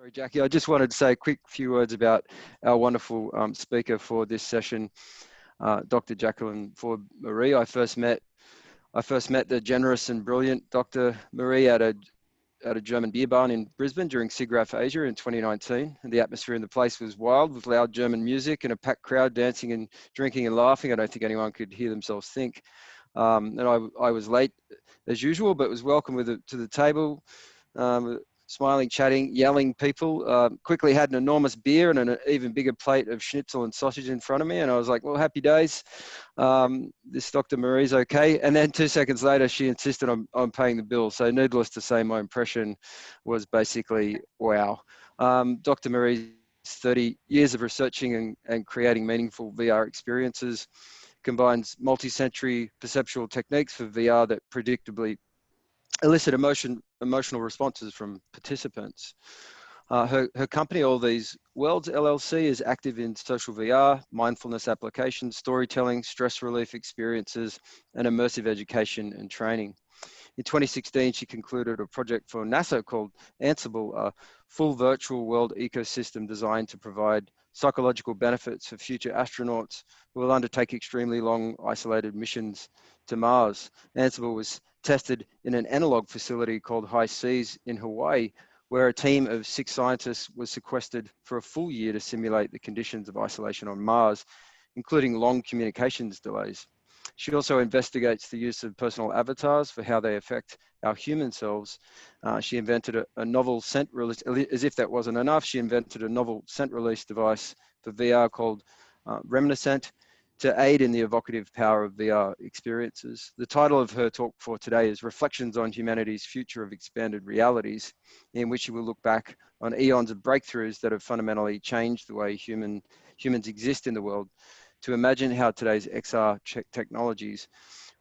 Sorry, Jackie, I just wanted to say a quick few words about our wonderful speaker for this session, Dr. Jacquelyn Morie. I first met the generous and brilliant Dr. Morie at a German beer barn in Brisbane during SIGGRAPH Asia in 2019. And the atmosphere in the place was wild with loud German music and a packed crowd dancing and drinking and laughing. I don't think anyone could hear themselves think. And I was late as usual, but was welcome to the table. Smiling, chatting, yelling people. Quickly had an enormous beer and an even bigger plate of schnitzel and sausage in front of me. And I was like, well, happy days. This Dr. Morie's okay. And then 2 seconds later, she insisted on paying the bill. So needless to say, my impression was basically, wow. Dr. Morie's 30 years of researching and creating meaningful VR experiences, combines multi-sensory perceptual techniques for VR that predictably elicit emotional responses from participants. Her company, All These Worlds LLC, is active in social VR, mindfulness applications, storytelling, stress relief experiences, and immersive education and training. In 2016, she concluded a project for NASA called ANSIBLE, a full virtual world ecosystem designed to provide psychological benefits for future astronauts who will undertake extremely long isolated missions to Mars. ANSIBLE was tested in an analog facility called HISEAS in Hawaii, where a team of 6 scientists was sequestered for a full year to simulate the conditions of isolation on Mars, including long communications delays. She also investigates the use of personal avatars for how they affect our human selves. She invented a novel scent release, as if that wasn't enough, she invented a novel scent release device for VR called RemniScent to aid in the evocative power of VR experiences. The title of her talk for today is Reflections on Humanity's Future of Expanded Realities, in which she will look back on eons of breakthroughs that have fundamentally changed the way humans exist in the world, to imagine how today's XR technologies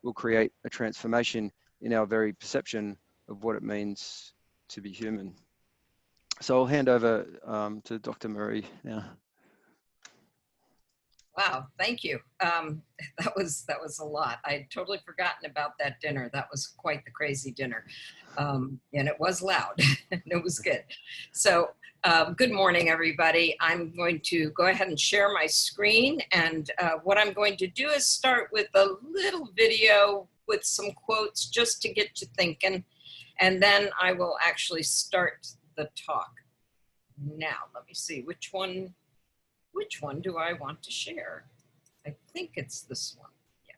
will create a transformation in our very perception of what it means to be human. So I'll hand over to Dr. Morie now. Wow, thank you. That was a lot. I'd totally forgotten about that dinner. That was quite the crazy dinner. And it was loud and it was good. So good morning, everybody. I'm going to go ahead and share my screen. And what I'm going to do is start with a little video with some quotes just to get you thinking. And then I will actually start the talk. Now, let me see which one do I want to share? I think it's this one. Yeah.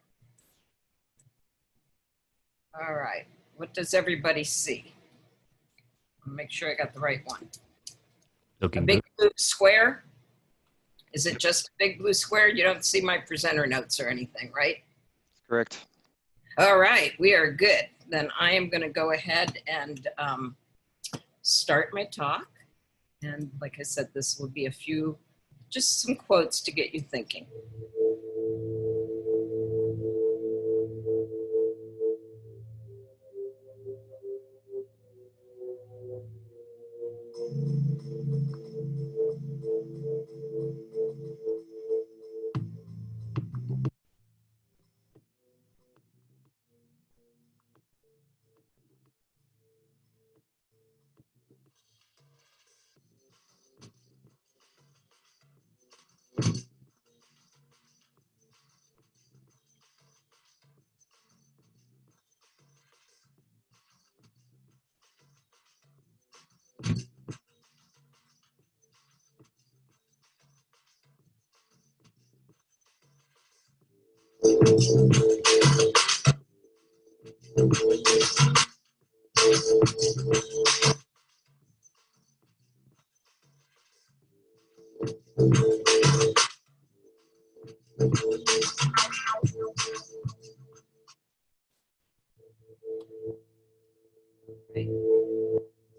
All right. What does everybody see? I'll make sure I got the right one. Looking a big good. blue square? Is it just a big blue square? You don't see my presenter notes or anything, right? Correct. All right. We are good. Then I am going to go ahead and start my talk. And like I said, this will be just some quotes to get you thinking.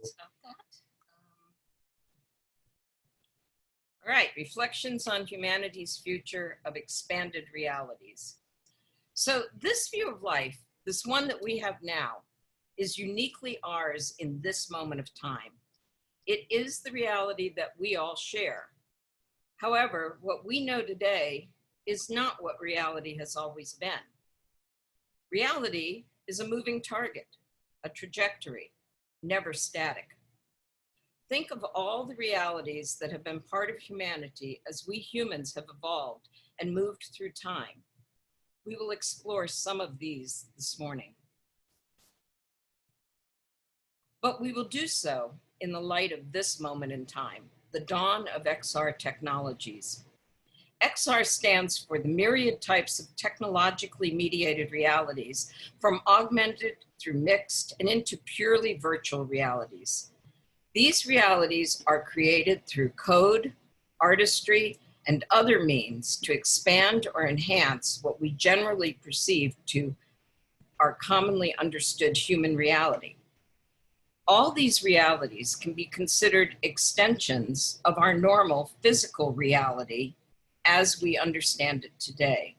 Stop that. All right, reflections on humanity's future of expanded realities. So this view of life, this one that we have now, is uniquely ours in this moment of time. It is the reality that we all share. However, what we know today is not what reality has always been. Reality is a moving target, a trajectory, never static. Think of all the realities that have been part of humanity as we humans have evolved and moved through time. We will explore some of these this morning. But we will do so in the light of this moment in time, the dawn of XR technologies. XR stands for the myriad types of technologically mediated realities, from augmented through mixed and into purely virtual realities. These realities are created through code, artistry, and other means to expand or enhance what we generally perceive to our commonly understood human reality. All these realities can be considered extensions of our normal physical reality as we understand it today.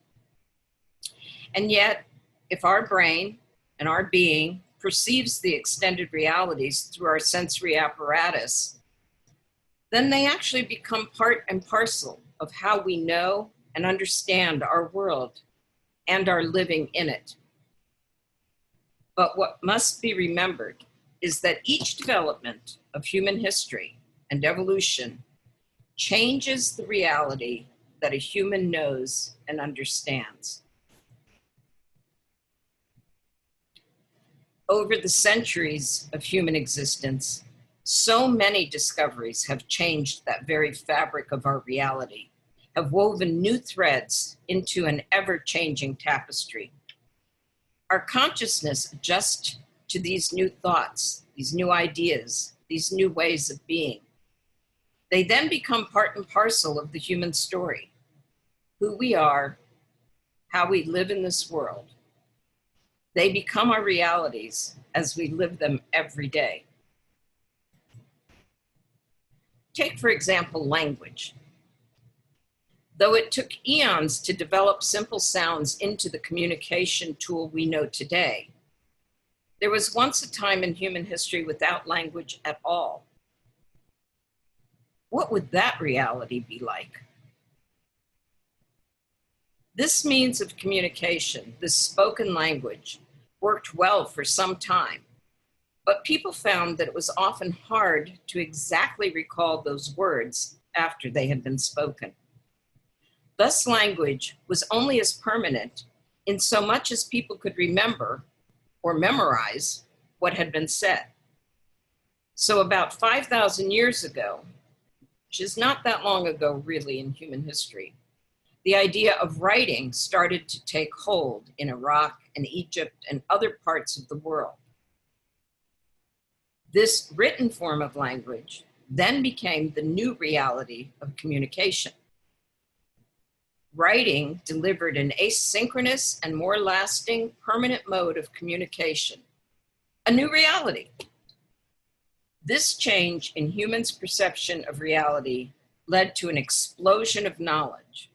And yet, if our brain and our being perceives the extended realities through our sensory apparatus, then they actually become part and parcel of how we know and understand our world and are living in it. But what must be remembered is that each development of human history and evolution changes the reality that a human knows and understands. Over the centuries of human existence, so many discoveries have changed that very fabric of our reality, have woven new threads into an ever-changing tapestry. Our consciousness adjusts to these new thoughts, these new ideas, these new ways of being. They then become part and parcel of the human story, who we are, how we live in this world. They become our realities as we live them every day. Take, for example, language. Though it took eons to develop simple sounds into the communication tool we know today, there was once a time in human history without language at all. What would that reality be like? This means of communication, this spoken language, worked well for some time, but people found that it was often hard to exactly recall those words after they had been spoken. Thus, language was only as permanent in so much as people could remember or memorize what had been said. So about 5,000 years ago, which is not that long ago really in human history, the idea of writing started to take hold in Iraq and Egypt and other parts of the world. This written form of language then became the new reality of communication. Writing delivered an asynchronous and more lasting, permanent mode of communication, a new reality. This change in humans' perception of reality led to an explosion of knowledge,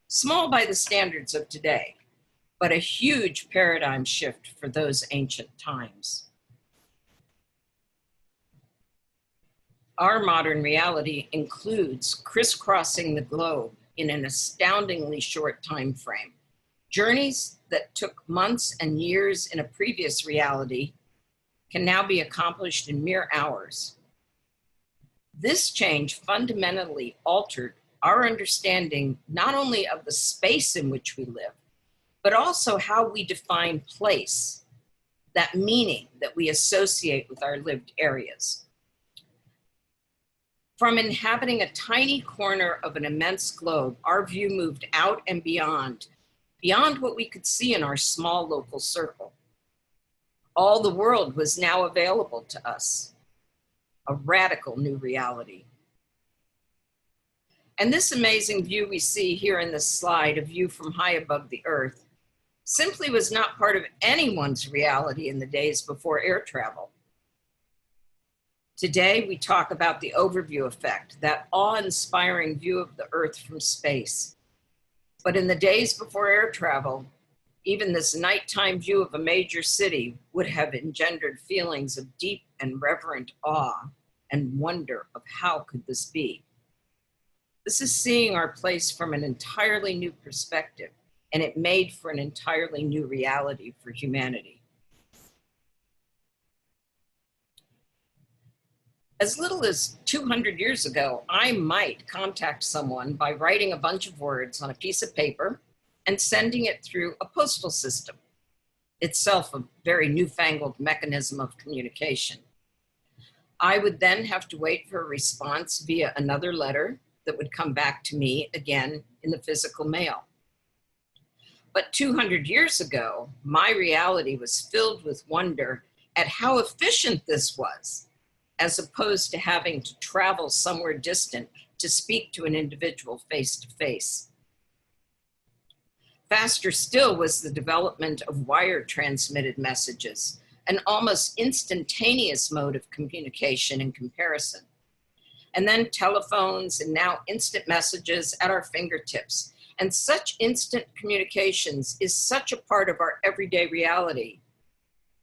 small by the standards of today, but a huge paradigm shift for those ancient times. Our modern reality includes crisscrossing the globe in an astoundingly short time frame. Journeys that took months and years in a previous reality can now be accomplished in mere hours. This change fundamentally altered our understanding not only of the space in which we live, but also how we define place, that meaning that we associate with our lived areas. From inhabiting a tiny corner of an immense globe, our view moved out and beyond what we could see in our small local circle. All the world was now available to us, a radical new reality. And this amazing view we see here in this slide, a view from high above the earth, simply was not part of anyone's reality in the days before air travel. Today, we talk about the overview effect, that awe-inspiring view of the Earth from space. But in the days before air travel, even this nighttime view of a major city would have engendered feelings of deep and reverent awe and wonder of how could this be. This is seeing our place from an entirely new perspective, and it made for an entirely new reality for humanity. As little as 200 years ago, I might contact someone by writing a bunch of words on a piece of paper and sending it through a postal system, itself a very newfangled mechanism of communication. I would then have to wait for a response via another letter that would come back to me again in the physical mail. But 200 years ago, my reality was filled with wonder at how efficient this was, as opposed to having to travel somewhere distant to speak to an individual face to face. Faster still was the development of wire transmitted messages, an almost instantaneous mode of communication and comparison. And then telephones, and now instant messages at our fingertips. And such instant communications is such a part of our everyday reality.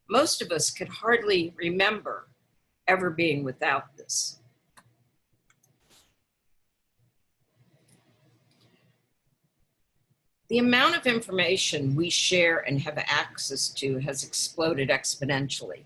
Most of us could hardly remember ever being without this. The amount of information we share and have access to has exploded exponentially.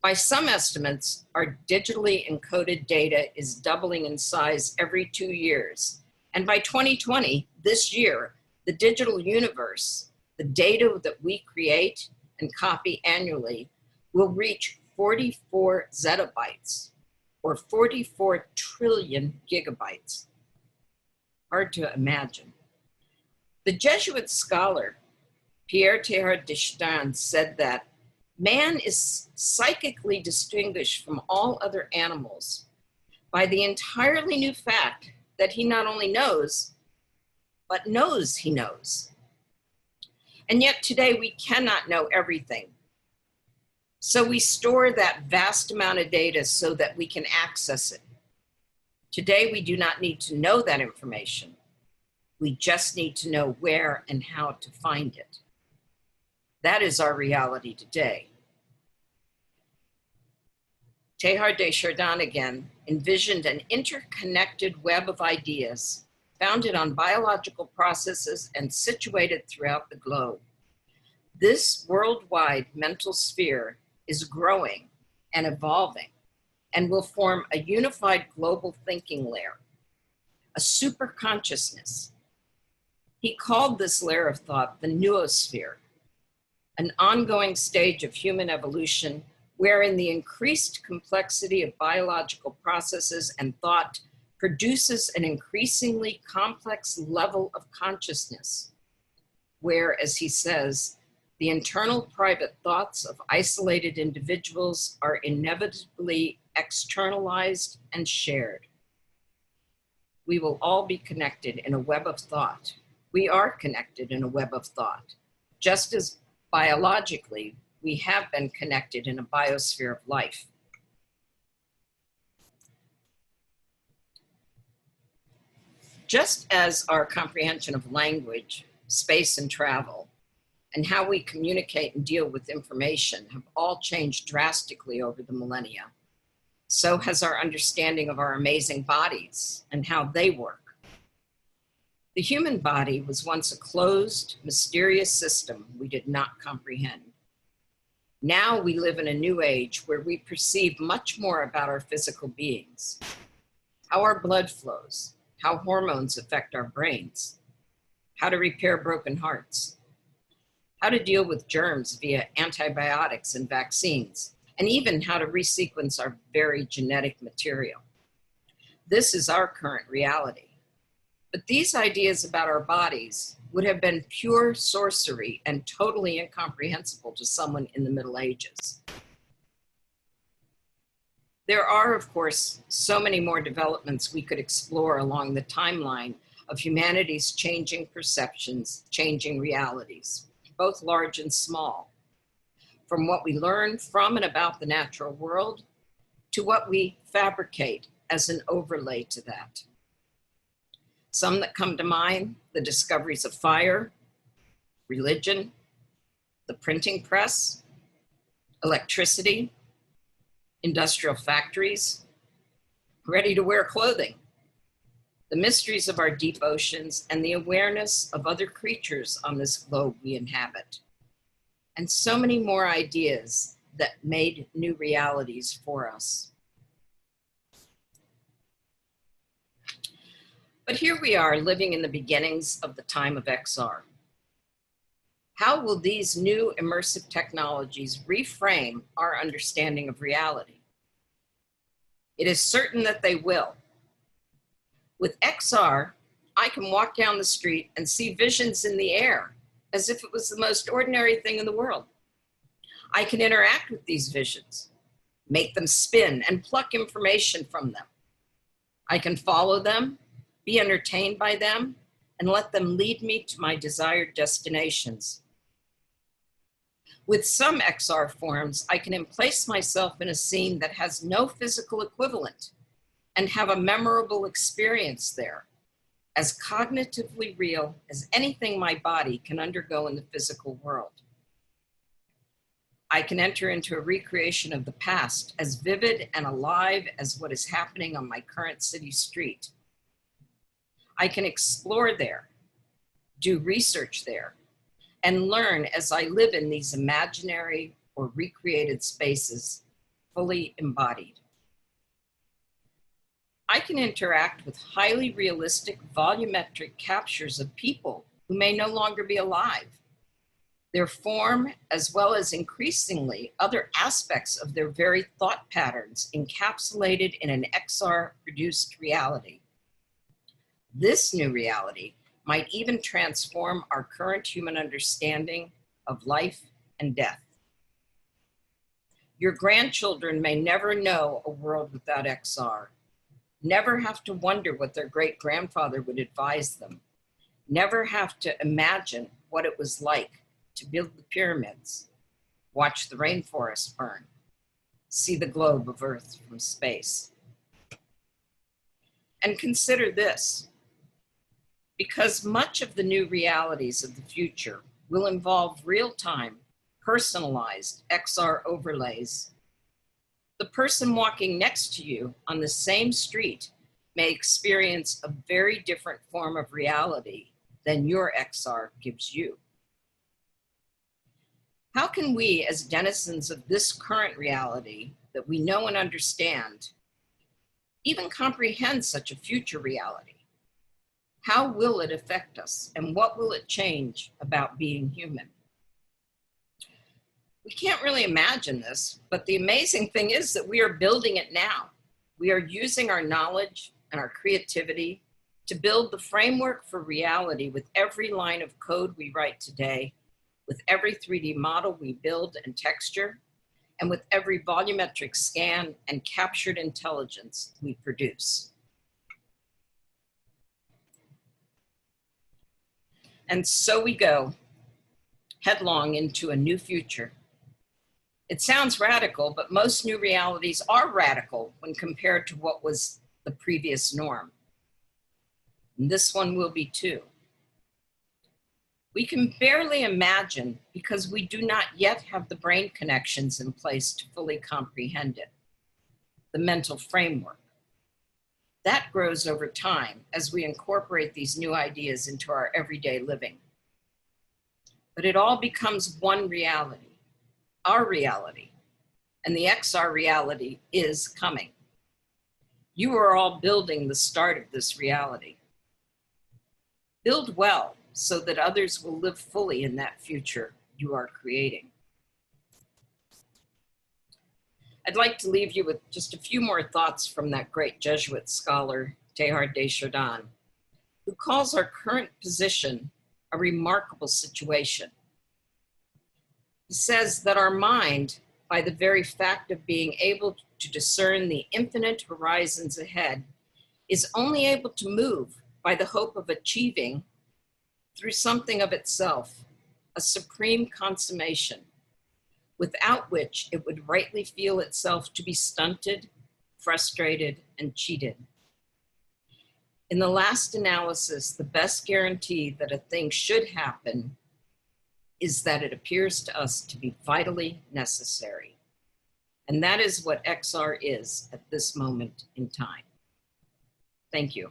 By some estimates, our digitally encoded data is doubling in size every 2 years. And by 2020, this year, the digital universe, the data that we create and copy annually, will reach 44 zettabytes, or 44 trillion gigabytes. Hard to imagine. The Jesuit scholar Pierre Teilhard de Chardin said that man is psychically distinguished from all other animals by the entirely new fact that he not only knows, but knows he knows. And yet today we cannot know everything. So we store that vast amount of data so that we can access it. Today we do not need to know that information. We just need to know where and how to find it. That is our reality today. Teilhard de Chardin again envisioned an interconnected web of ideas founded on biological processes and situated throughout the globe. This worldwide mental sphere is growing and evolving and will form a unified global thinking layer, a super consciousness. He called this layer of thought the noosphere, an ongoing stage of human evolution wherein the increased complexity of biological processes and thought produces an increasingly complex level of consciousness, where, as he says, the internal private thoughts of isolated individuals are inevitably externalized and shared. We will all be connected in a web of thought. We are connected in a web of thought, just as biologically we have been connected in a biosphere of life. Just as our comprehension of language, space, and travel, and how we communicate and deal with information have all changed drastically over the millennia, so has our understanding of our amazing bodies and how they work. The human body was once a closed, mysterious system we did not comprehend. Now we live in a new age where we perceive much more about our physical beings, how our blood flows, how hormones affect our brains, how to repair broken hearts, how to deal with germs via antibiotics and vaccines, and even how to resequence our very genetic material. This is our current reality. But these ideas about our bodies would have been pure sorcery and totally incomprehensible to someone in the Middle Ages. There are, of course, so many more developments we could explore along the timeline of humanity's changing perceptions, changing realities, both large and small, from what we learn from and about the natural world to what we fabricate as an overlay to that. Some that come to mind: the discoveries of fire, religion, the printing press, electricity, industrial factories, ready-to-wear clothing, the mysteries of our deep oceans, and the awareness of other creatures on this globe we inhabit, and so many more ideas that made new realities for us. But here we are living in the beginnings of the time of XR. How will these new immersive technologies reframe our understanding of reality? It is certain that they will. With XR, I can walk down the street and see visions in the air as if it was the most ordinary thing in the world. I can interact with these visions, make them spin and pluck information from them. I can follow them, be entertained by them, and let them lead me to my desired destinations. With some XR forms, I can emplace myself in a scene that has no physical equivalent and have a memorable experience there, as cognitively real as anything my body can undergo in the physical world. I can enter into a recreation of the past as vivid and alive as what is happening on my current city street. I can explore there, do research there, and learn as I live in these imaginary or recreated spaces, fully embodied. I can interact with highly realistic volumetric captures of people who may no longer be alive, their form, as well as increasingly other aspects of their very thought patterns encapsulated in an XR-produced reality. This new reality might even transform our current human understanding of life and death. Your grandchildren may never know a world without XR, never have to wonder what their great-grandfather would advise them, never have to imagine what it was like to build the pyramids, watch the rainforest burn, see the globe of Earth from space. And consider this, because much of the new realities of the future will involve real-time, personalized XR overlays. The person walking next to you on the same street may experience a very different form of reality than your XR gives you. How can we, as denizens of this current reality that we know and understand, even comprehend such a future reality? How will it affect us, and what will it change about being human? We can't really imagine this, but the amazing thing is that we are building it now. We are using our knowledge and our creativity to build the framework for reality with every line of code we write today, with every 3D model we build and texture, and with every volumetric scan and captured intelligence we produce. And so we go, headlong into a new future. It sounds radical, but most new realities are radical when compared to what was the previous norm. And this one will be too. We can barely imagine because we do not yet have the brain connections in place to fully comprehend it, the mental framework. That grows over time as we incorporate these new ideas into our everyday living. But it all becomes one reality, our reality, and the XR reality is coming. You are all building the start of this reality. Build well so that others will live fully in that future you are creating. I'd like to leave you with just a few more thoughts from that great Jesuit scholar, Teilhard de Chardin, who calls our current position a remarkable situation. He says that our mind, by the very fact of being able to discern the infinite horizons ahead, is only able to move by the hope of achieving, through something of itself, a supreme consummation, without which it would rightly feel itself to be stunted, frustrated, and cheated. In the last analysis, the best guarantee that a thing should happen is that it appears to us to be vitally necessary. And that is what XR is at this moment in time. Thank you.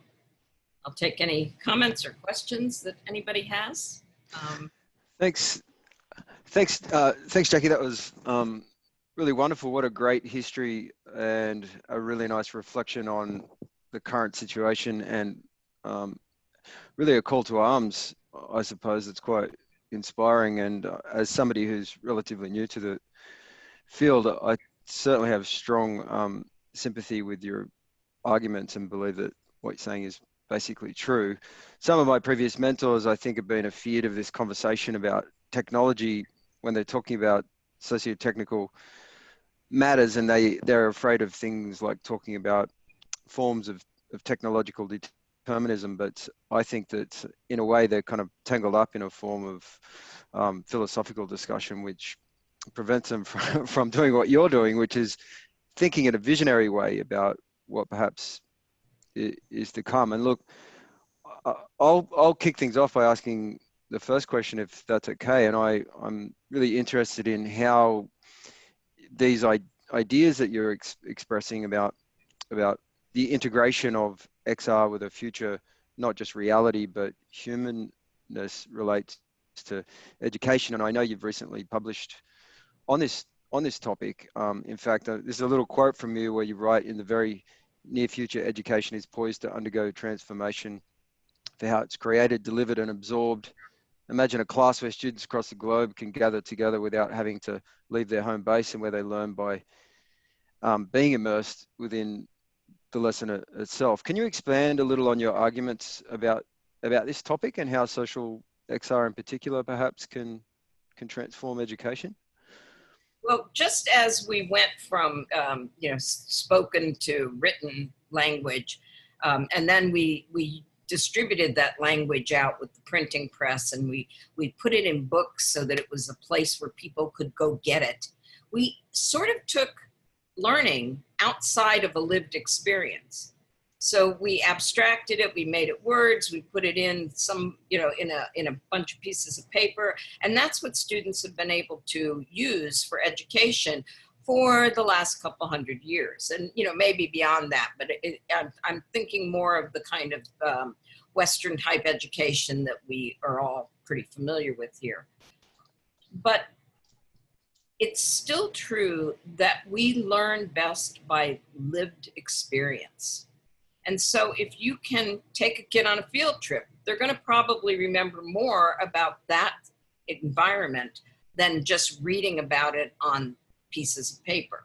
I'll take any comments or questions that anybody has. Thanks, Jackie. That was really wonderful. What a great history and a really nice reflection on the current situation and really a call to arms, I suppose. It's quite inspiring. And as somebody who's relatively new to the field, I certainly have strong sympathy with your arguments and believe that what you're saying is basically true. Some of my previous mentors, I think, have been afeared of this conversation about technology when they're talking about socio-technical matters, and they're afraid of things like talking about forms of technological determinism. But I think that in a way they're kind of tangled up in a form of philosophical discussion, which prevents them from doing what you're doing, which is thinking in a visionary way about what perhaps is to come. And look, I'll kick things off by asking the first question, if that's okay. And I'm really interested in how these ideas that you're expressing about the integration of XR with a future, not just reality, but humanness relates to education. And I know you've recently published on this topic. In fact, there's a little quote from you where you write, in the very near future, education is poised to undergo transformation for how it's created, delivered, and absorbed. Imagine a class where students across the globe can gather together without having to leave their home base, and where they learn by being immersed within the lesson itself. Can you expand a little on your arguments about this topic and how social XR in particular perhaps can transform education? Well, just as we went from spoken to written language, and then we distributed that language out with the printing press, and we put it in books so that it was a place where people could go get it. We sort of took learning outside of a lived experience. So we abstracted it, we made it words, we put it in some, in a bunch of pieces of paper. And that's what students have been able to use for education for the last couple hundred years. And, maybe beyond that, but I'm thinking more of the kind of Western type education that we are all pretty familiar with here. But it's still true that we learn best by lived experience. And so if you can take a kid on a field trip, they're going to probably remember more about that environment than just reading about it on pieces of paper.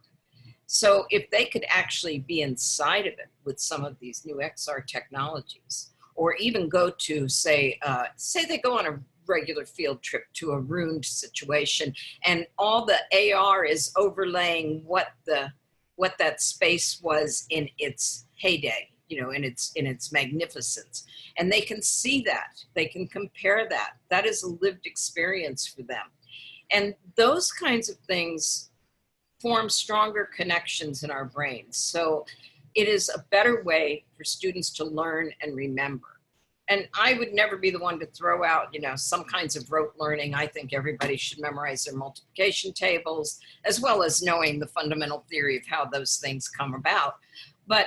So if they could actually be inside of it with some of these new XR technologies, or even go to, say they go on a regular field trip to a ruined situation, and all the AR is overlaying what that space was in its heyday, in its magnificence. And they can see that, they can compare that. That is a lived experience for them. And those kinds of things form stronger connections in our brains. So it is a better way for students to learn and remember. And I would never be the one to throw out, some kinds of rote learning. I think everybody should memorize their multiplication tables, as well as knowing the fundamental theory of how those things come about. But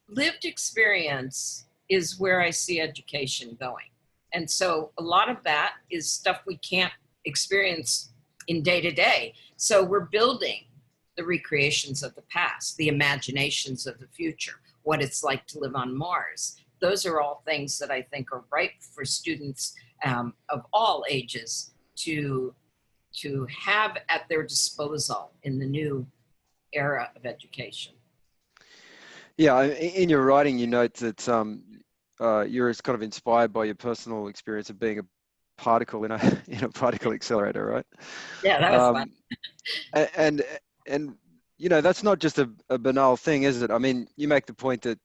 lived experience is where I see education going. And so a lot of that is stuff we can't experience in day to day. So we're building the recreations of the past, the imaginations of the future, what it's like to live on Mars. Those are all things that I think are ripe for students of all ages to have at their disposal in the new era of education. Yeah, in your writing, you note that you're kind of inspired by your personal experience of being a particle in a particle accelerator, right? Yeah, that was fun. And that's not just a banal thing, is it? I mean, you make the point that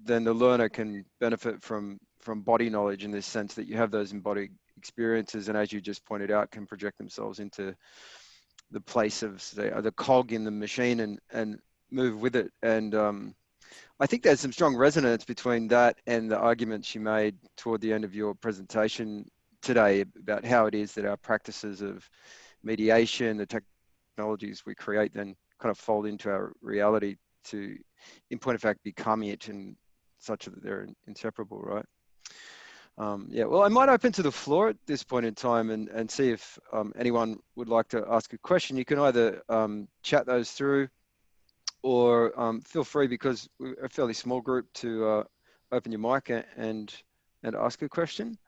then the learner can benefit from body knowledge, in this sense that you have those embodied experiences, and as you just pointed out, can project themselves into the place of, say, the cog in the machine and move with it. And I think there's some strong resonance between that and the arguments you made toward the end of your presentation today about how it is that our practices of mediation, the technologies we create, then kind of fold into our reality to, in point of fact, become it, and such that they're inseparable, right? Yeah, well, I might open to the floor at this point in time and see if anyone would like to ask a question. You can either chat those through, or feel free, because we're a fairly small group, to open your mic and and ask a question.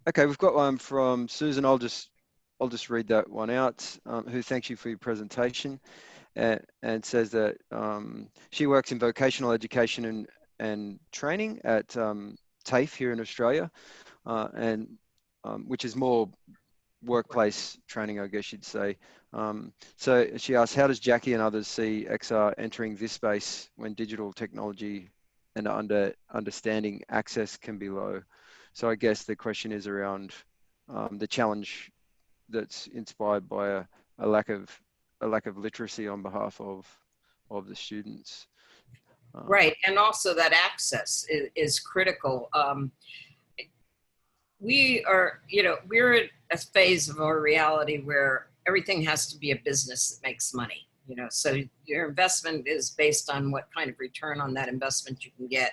Okay, we've got one from Susan. I'll just read that one out. Who thanks you for your presentation, and says that she works in vocational education and training at TAFE here in Australia, and which is more workplace training, I guess you'd say. So she asks, how does Jackie and others see XR entering this space when digital technology and understanding access can be low? So I guess the question is around the challenge that's inspired by a lack of literacy on behalf of the students. Right, and also that access is critical. We are, we're at a phase of our reality where everything has to be a business that makes money. So your investment is based on what kind of return on that investment you can get.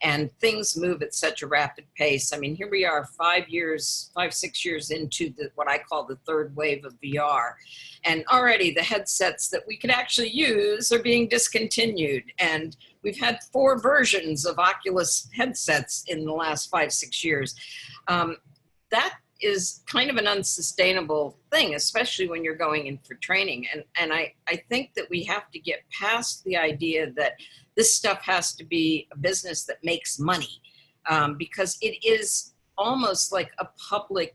And things move at such a rapid pace. I mean, here we are 5, 6 years into what I call the third wave of VR. And already the headsets that we could actually use are being discontinued. And we've had 4 versions of Oculus headsets in the last 5, 6 years. That is kind of an unsustainable thing, especially when you're going in for training. And I think that we have to get past the idea that this stuff has to be a business that makes money, because it is almost like a public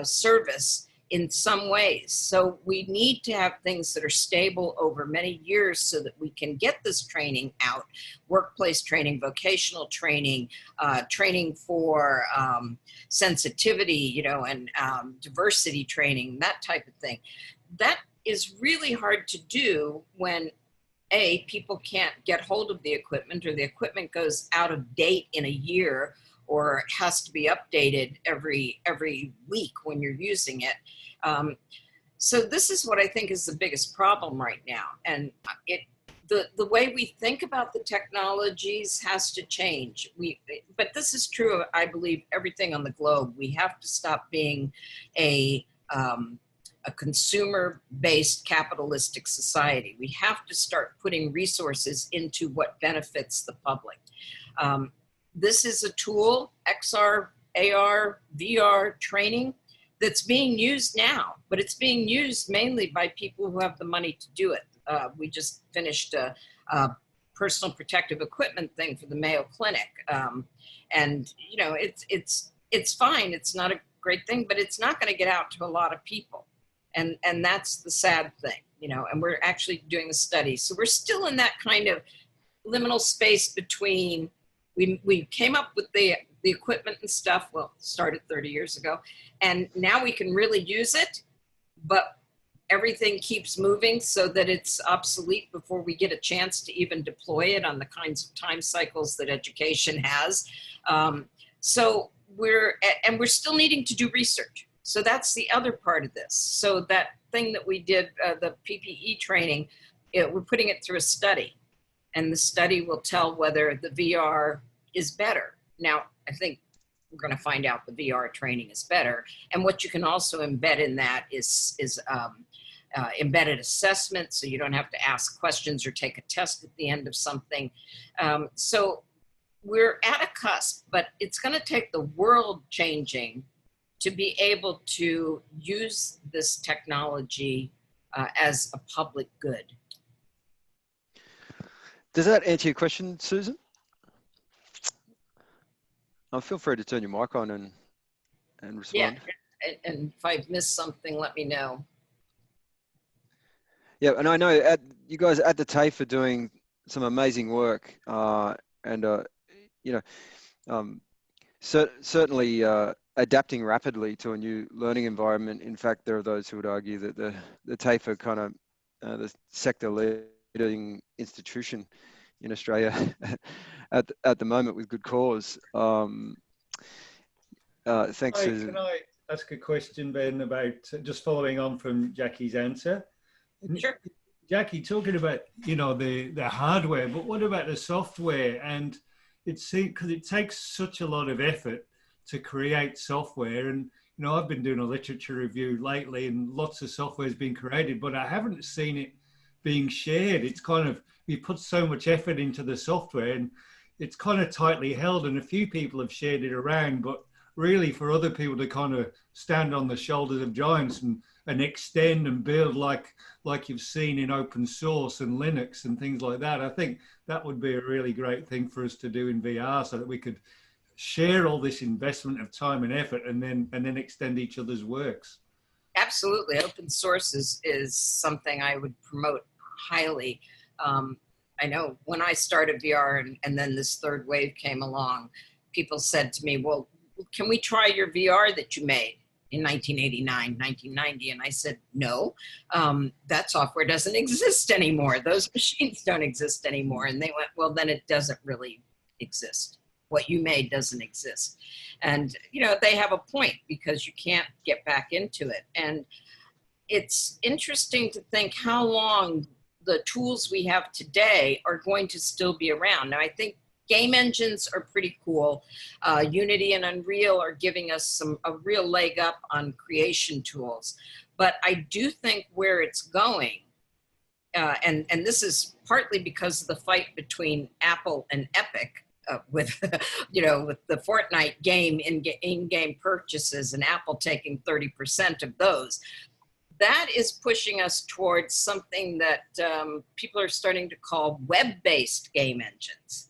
service in some ways. So we need to have things that are stable over many years so that we can get this training out, workplace training, vocational training, training for sensitivity, and diversity training, that type of thing. That is really hard to do when people can't get hold of the equipment, or the equipment goes out of date in a year, or has to be updated every week when you're using it. So this is what I think is the biggest problem right now. And the way we think about the technologies has to change. But this is true of, I believe, everything on the globe. We have to stop being a consumer-based capitalistic society. We have to start putting resources into what benefits the public. This is a tool, XR, AR, VR training, that's being used now, but it's being used mainly by people who have the money to do it. We just finished a personal protective equipment thing for the Mayo Clinic. And it's fine, it's not a great thing, but it's not gonna get out to a lot of people. And that's the sad thing, and we're actually doing a study. So we're still in that kind of liminal space between, we came up with the equipment and stuff, well, started 30 years ago, and now we can really use it, but everything keeps moving so that it's obsolete before we get a chance to even deploy it on the kinds of time cycles that education has. So we're still needing to do research. So that's the other part of this. So that thing that we did, the PPE training, we're putting it through a study, and the study will tell whether the VR is better. Now, I think we're going to find out the VR training is better. And what you can also embed in that is embedded assessment, so you don't have to ask questions or take a test at the end of something. So we're at a cusp, but it's going to take the world changing to be able to use this technology as a public good. Does that answer your question, Susan? Feel free to turn your mic on and respond. Yeah, and if I've missed something, let me know. Yeah, and I know you guys at the TAFE are doing some amazing work, certainly adapting rapidly to a new learning environment. In fact, there are those who would argue that the TAFE are kind of the sector leading institution in Australia at the moment, with good cause. Thanks. Can I ask a question, Ben, about just following on from Jackie's answer? Sure. Jackie, talking about the hardware, but what about the software? And because it takes such a lot of effort to create software, and I've been doing a literature review lately, and lots of software has been created, but I haven't seen it being shared. It's kind of, we put so much effort into the software, and it's kind of tightly held, and a few people have shared it around, but really for other people to kind of stand on the shoulders of giants and extend and build like you've seen in open source and Linux and things like that. I think that would be a really great thing for us to do in VR, so that we could share all this investment of time and effort and then extend each other's works. Absolutely. Open source is something I would promote highly. I know when I started VR and then this third wave came along, people said to me, well, can we try your VR that you made in 1989, 1990? And I said, no, that software doesn't exist anymore. Those machines don't exist anymore. And they went, well, then it doesn't really exist. What you made doesn't exist. And, you know, they have a point, because you can't get back into it. And it's interesting to think how long the tools we have today are going to still be around. Now, I think game engines are pretty cool. Unity and Unreal are giving us a real leg up on creation tools. But I do think where it's going, and this is partly because of the fight between Apple and Epic, with, you know, with the Fortnite game in-game purchases and Apple taking 30% of those. That is pushing us towards something that people are starting to call web-based game engines.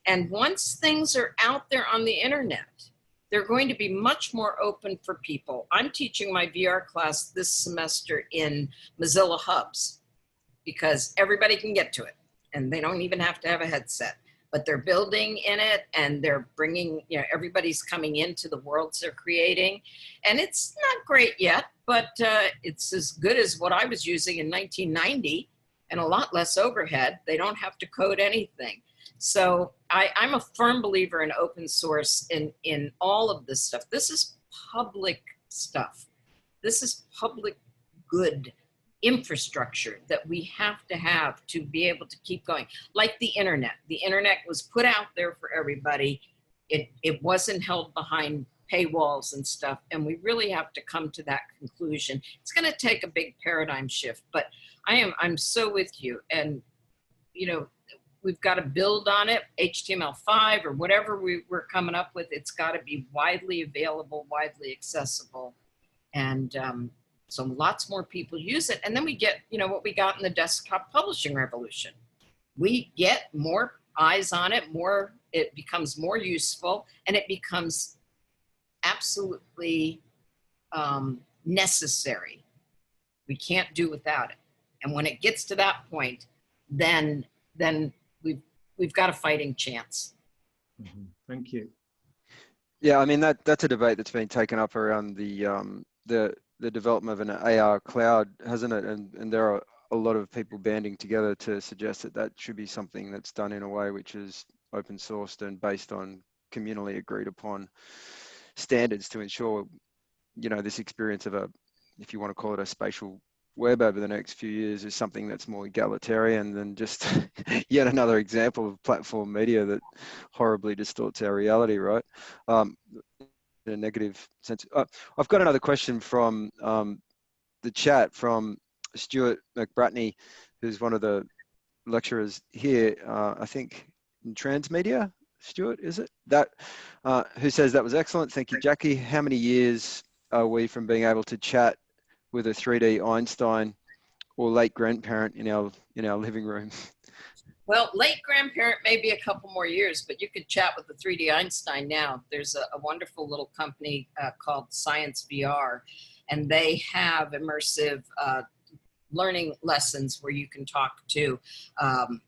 And once things are out there on the internet, they're going to be much more open for people. I'm teaching my VR class this semester in Mozilla Hubs, because everybody can get to it and they don't even have to have a headset. But they're building in it, and they're bringing, you know, everybody's coming into the worlds they're creating. And it's not great yet, but it's as good as what I was using in 1990, and a lot less overhead. They don't have to code anything. So I'm a firm believer in open source in all of this stuff. This is public stuff. This is public good infrastructure that we have to be able to keep going. Like the internet. The internet was put out there for everybody. It wasn't held behind paywalls and stuff, and we really have to come to that conclusion. It's going to take a big paradigm shift, but I'm so with you. And, you know, we've got to build on it. HTML5 or whatever we're coming up with, it's got to be widely available, widely accessible. And so lots more people use it. And then we get, you know, what we got in the desktop publishing revolution. We get more eyes on it, it becomes more useful, and it becomes absolutely necessary. We can't do without it. And when it gets to that point, then we've got a fighting chance. Mm-hmm. Thank you. Yeah, I mean, that's a debate that's been taken up around the development of an AR cloud, hasn't it? And there are a lot of people banding together to suggest that that should be something that's done in a way which is open sourced and based on communally agreed upon standards to ensure, you know, this experience of a, if you want to call it a spatial web over the next few years, is something that's more egalitarian than just yet another example of platform media that horribly distorts our reality, right? In a negative sense. I've got another question from the chat from Stuart McBratney, who's one of the lecturers here, I think in Transmedia. Stuart, is it? That who says that was excellent. Thank you, Jackie. How many years are we from being able to chat with a 3D Einstein or late grandparent in our living room? Well, late grandparent, maybe a couple more years, but you could chat with the 3D Einstein now. There's a wonderful little company called Science VR, and they have immersive learning lessons where you can talk to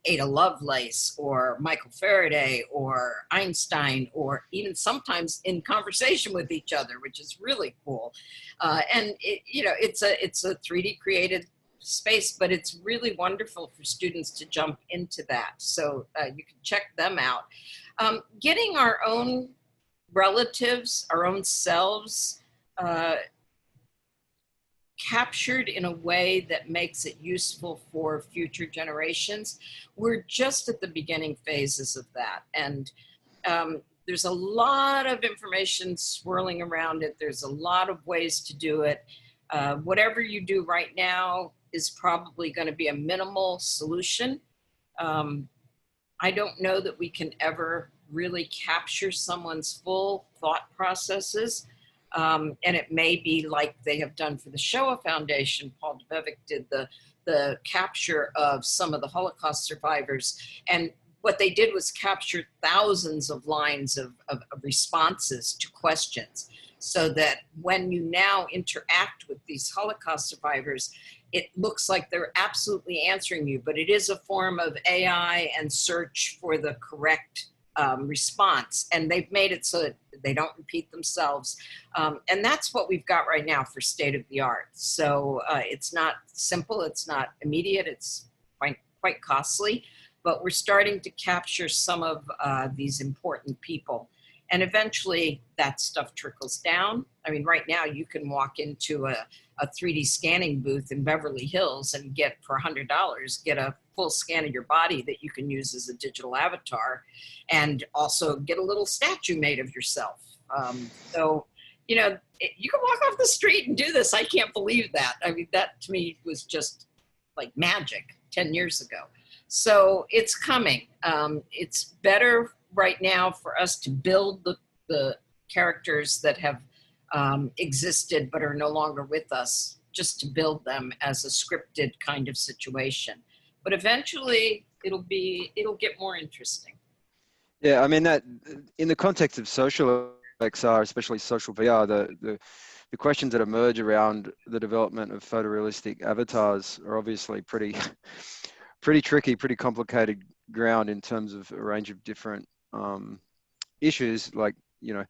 Ada Lovelace or Michael Faraday or Einstein, or even sometimes in conversation with each other, which is really cool. And it's a 3D created space, but it's really wonderful for students to jump into that. So you can check them out. Getting our own relatives, our own selves, captured in a way that makes it useful for future generations. We're just at the beginning phases of that. And there's a lot of information swirling around it. There's a lot of ways to do it. Whatever you do right now is probably going to be a minimal solution. I don't know that we can ever really capture someone's full thought processes. And it may be like they have done for the Shoah Foundation. Paul Debevec did the capture of some of the Holocaust survivors. And what they did was capture thousands of lines of responses to questions, so that when you now interact with these Holocaust survivors, it looks like they're absolutely answering you, but it is a form of AI and search for the correct response. And they've made it so that they don't repeat themselves. And that's what we've got right now for state of the art. So it's not simple, it's not immediate, it's quite costly, but we're starting to capture some of these important people. And eventually that stuff trickles down. I mean, right now you can walk into a 3D scanning booth in Beverly Hills and get, for $100, get a full scan of your body that you can use as a digital avatar, and also get a little statue made of yourself. So, you know, you can walk off the street and do this. I can't believe that. I mean, that to me was just like magic 10 years ago. So it's coming. It's better right now for us to build the characters that have existed but are no longer with us, just to build them as a scripted kind of situation. But eventually it'll get more interesting. Yeah, I mean, that in the context of social XR, especially social VR, the questions that emerge around the development of photorealistic avatars are obviously pretty tricky, pretty complicated ground in terms of a range of different issues, like, you know,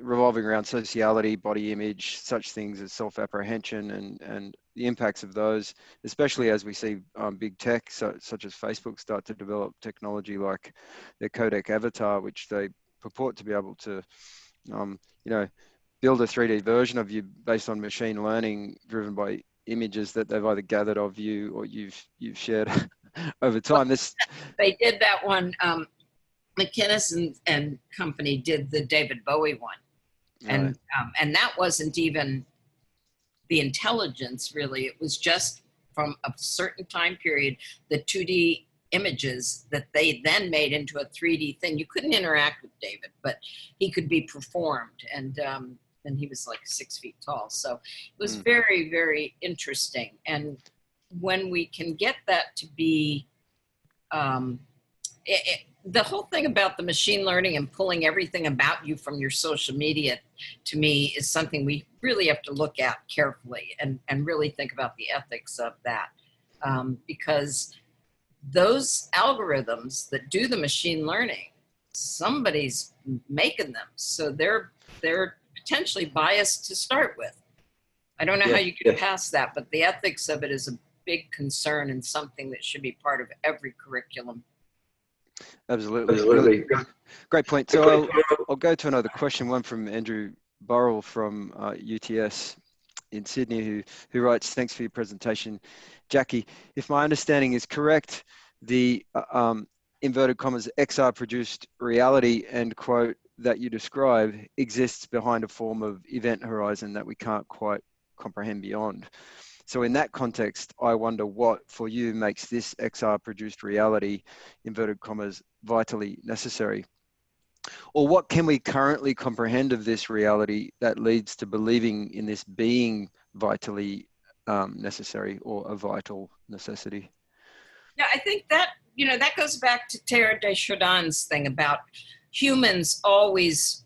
revolving around sociality, body image, such things as self-apprehension, and the impacts of those, especially as we see big tech such as Facebook start to develop technology like their codec avatar, which they purport to be able to, you know, build a 3D version of you based on machine learning driven by images that they've either gathered of you or you've shared over time. They did that one. McInnes and company did the David Bowie one, and that wasn't even the intelligence, really. It was just from a certain time period, the 2D images that they then made into a 3D thing. You couldn't interact with David, but he could be performed, and he was like 6 feet tall. So it was very, very interesting. And when we can get that to be, the whole thing about the machine learning and pulling everything about you from your social media, to me, is something we really have to look at carefully and really think about the ethics of that. Because those algorithms that do the machine learning, somebody's making them. So they're potentially biased to start with. I don't know how you get past that, but the ethics of it is a big concern and something that should be part of every curriculum. Absolutely. Great point. So I'll go to another question, one from Andrew Burrell from UTS in Sydney, who writes, thanks for your presentation, Jackie. If my understanding is correct, the inverted commas XR produced reality, end quote, that you describe exists behind a form of event horizon that we can't quite comprehend beyond. So in that context, I wonder what for you makes this XR produced reality, inverted commas, vitally necessary? Or what can we currently comprehend of this reality that leads to believing in this being vitally necessary, or a vital necessity? Yeah, I think that, you know, that goes back to Teilhard de Chardin's thing about humans always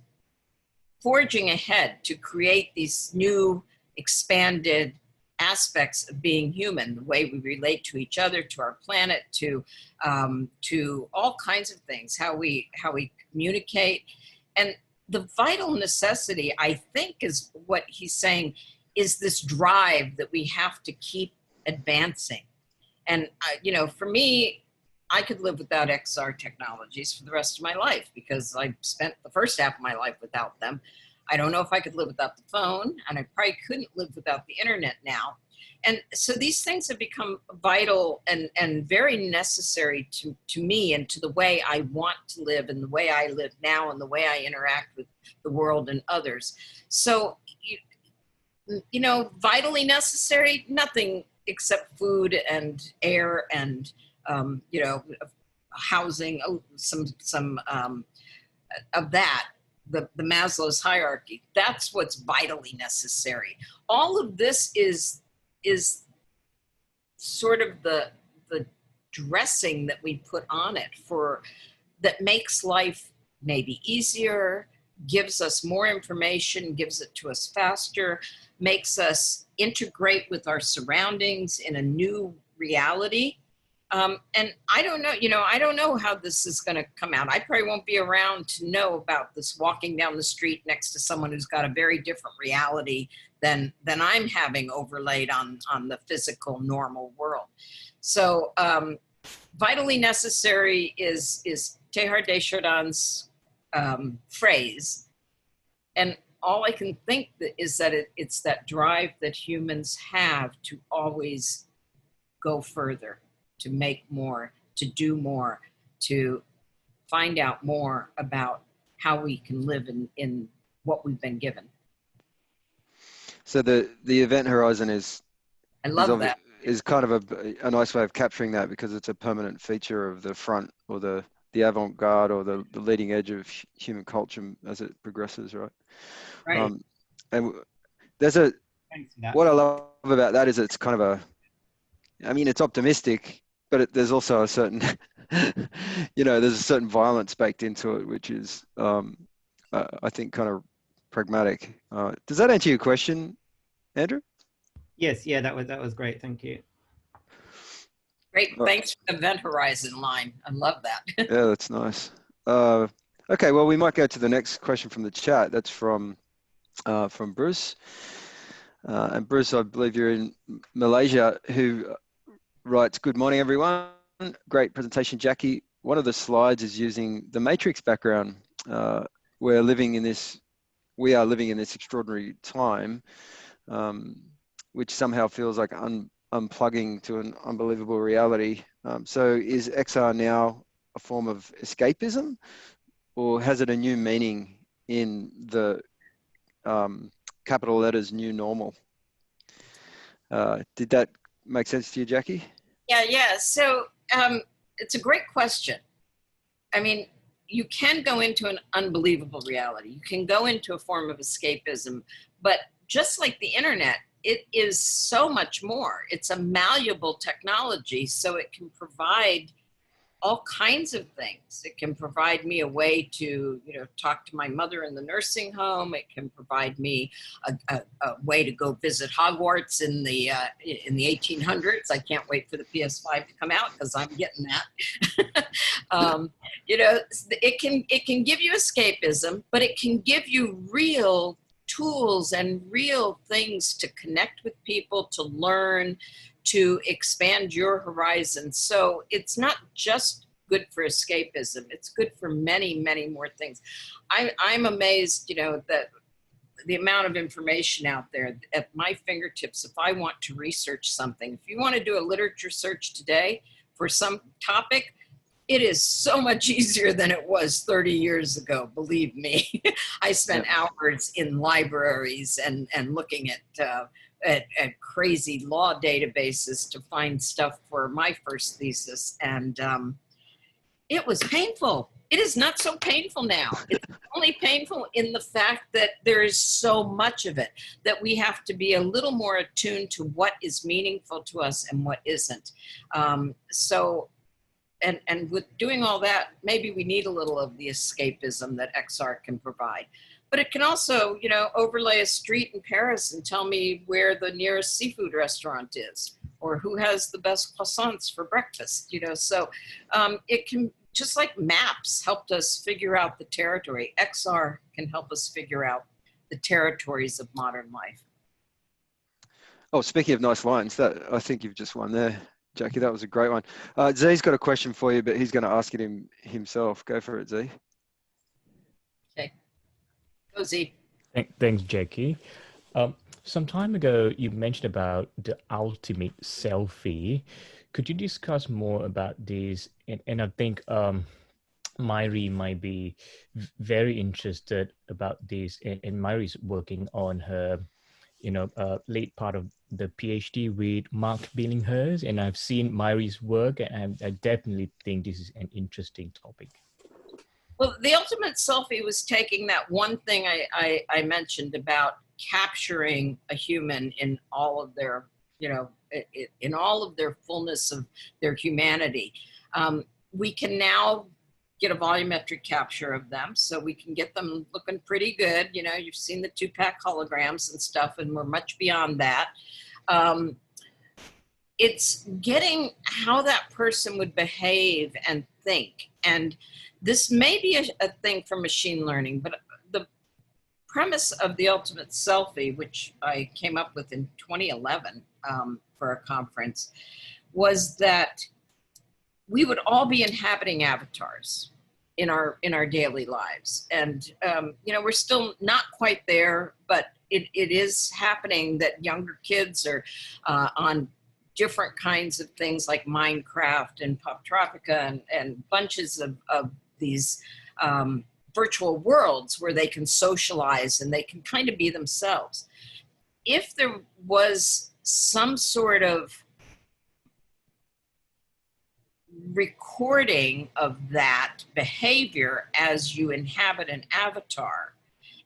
forging ahead to create these new expanded aspects of being human, the way we relate to each other, to our planet, to all kinds of things, how we communicate. And the vital necessity, I think, is what he's saying, is this drive that we have to keep advancing. And you know, for me, I could live without XR technologies for the rest of my life, because I spent the first half of my life without them. I don't know if I could live without the phone, and I probably couldn't live without the internet now. And so these things have become vital and very necessary to me and to the way I want to live and the way I live now and the way I interact with the world and others. So, you know, vitally necessary, nothing except food and air and, you know, housing, some of that, the Maslow's hierarchy. That's what's vitally necessary. All of this is sort of the dressing that we put on it that makes life maybe easier, gives us more information, gives it to us faster, makes us integrate with our surroundings in a new reality. And I don't know, I don't know how this is going to come out. I probably won't be around to know about this walking down the street next to someone who's got a very different reality than I'm having overlaid on the physical normal world. So vitally necessary is Teilhard de Chardin's phrase. And all I can think is that it's that drive that humans have to always go further, to make more, to do more, to find out more about how we can live in what we've been given. So the event horizon is kind of a nice way of capturing that, because it's a permanent feature of the front, or the avant-garde, or the leading edge of human culture as it progresses, right? Right. And there's what I love about that is it's kind of it's optimistic, but there's also a certain, there's a certain violence baked into it, which is, I think, kind of pragmatic. Does that answer your question, Andrew? Yes, yeah, that was great. Thank you. Great, thanks for the event horizon line. I love that. Yeah, that's nice. Okay, well, we might go to the next question from the chat. That's from Bruce. And Bruce, I believe you're in Malaysia, who writes, "Good morning, everyone. Great presentation, Jackie. One of the slides is using the matrix background. We are living in this extraordinary time, which somehow feels like unplugging to an unbelievable reality. So is XR now a form of escapism, or has it a new meaning in the capital letters new normal?" Did that make sense to you, Jackie? Yeah. So it's a great question. I mean, you can go into an unbelievable reality. You can go into a form of escapism, but just like the internet, it is so much more. It's a malleable technology, so it can provide all kinds of things. It can provide me a way to, talk to my mother in the nursing home. It can provide me a way to go visit Hogwarts in the 1800s. I can't wait for the PS5 to come out, because I'm getting that. It can give you escapism, but it can give you real tools and real things to connect with people, to learn, to expand your horizon. So it's not just good for escapism. It's good for many, many more things. I'm amazed, that the amount of information out there at my fingertips. If I want to research something, if you want to do a literature search today for some topic, it is so much easier than it was 30 years ago, believe me. I spent hours in libraries and looking at crazy law databases to find stuff for my first thesis. And it was painful. It is not so painful now. It's only painful in the fact that there is so much of it, that we have to be a little more attuned to what is meaningful to us and what isn't. And with doing all that, maybe we need a little of the escapism that XR can provide. But it can also, overlay a street in Paris and tell me where the nearest seafood restaurant is, or who has the best croissants for breakfast, So it can, just like maps helped us figure out the territory, XR can help us figure out the territories of modern life. Oh, speaking of nice lines, I think you've just won there, Jackie. That was a great one. Z's got a question for you, but he's going to ask it himself. Go for it, Z. Okay. Go, Z. Thanks, Jackie. Some time ago, you mentioned about the ultimate selfie. Could you discuss more about this? And I think Morie might be very interested about this. And Morie's working on her late part of the PhD with Mark Billinghurst, and I've seen Morie's work, and I definitely think this is an interesting topic. Well, the ultimate selfie was taking that one thing I mentioned about capturing a human in all of their, in all of their fullness of their humanity. We can now get a volumetric capture of them, so we can get them looking pretty good. You've seen the 2-pack holograms and stuff, and we're much beyond that. It's getting how that person would behave and think. And this may be a thing for machine learning, but the premise of the ultimate selfie, which I came up with in 2011 for a conference, was that we would all be inhabiting avatars in our daily lives. And, we're still not quite there, but it is happening that younger kids are on different kinds of things like Minecraft and Poptropica and bunches of these virtual worlds where they can socialize and they can kind of be themselves. If there was some sort of recording of that behavior as you inhabit an avatar,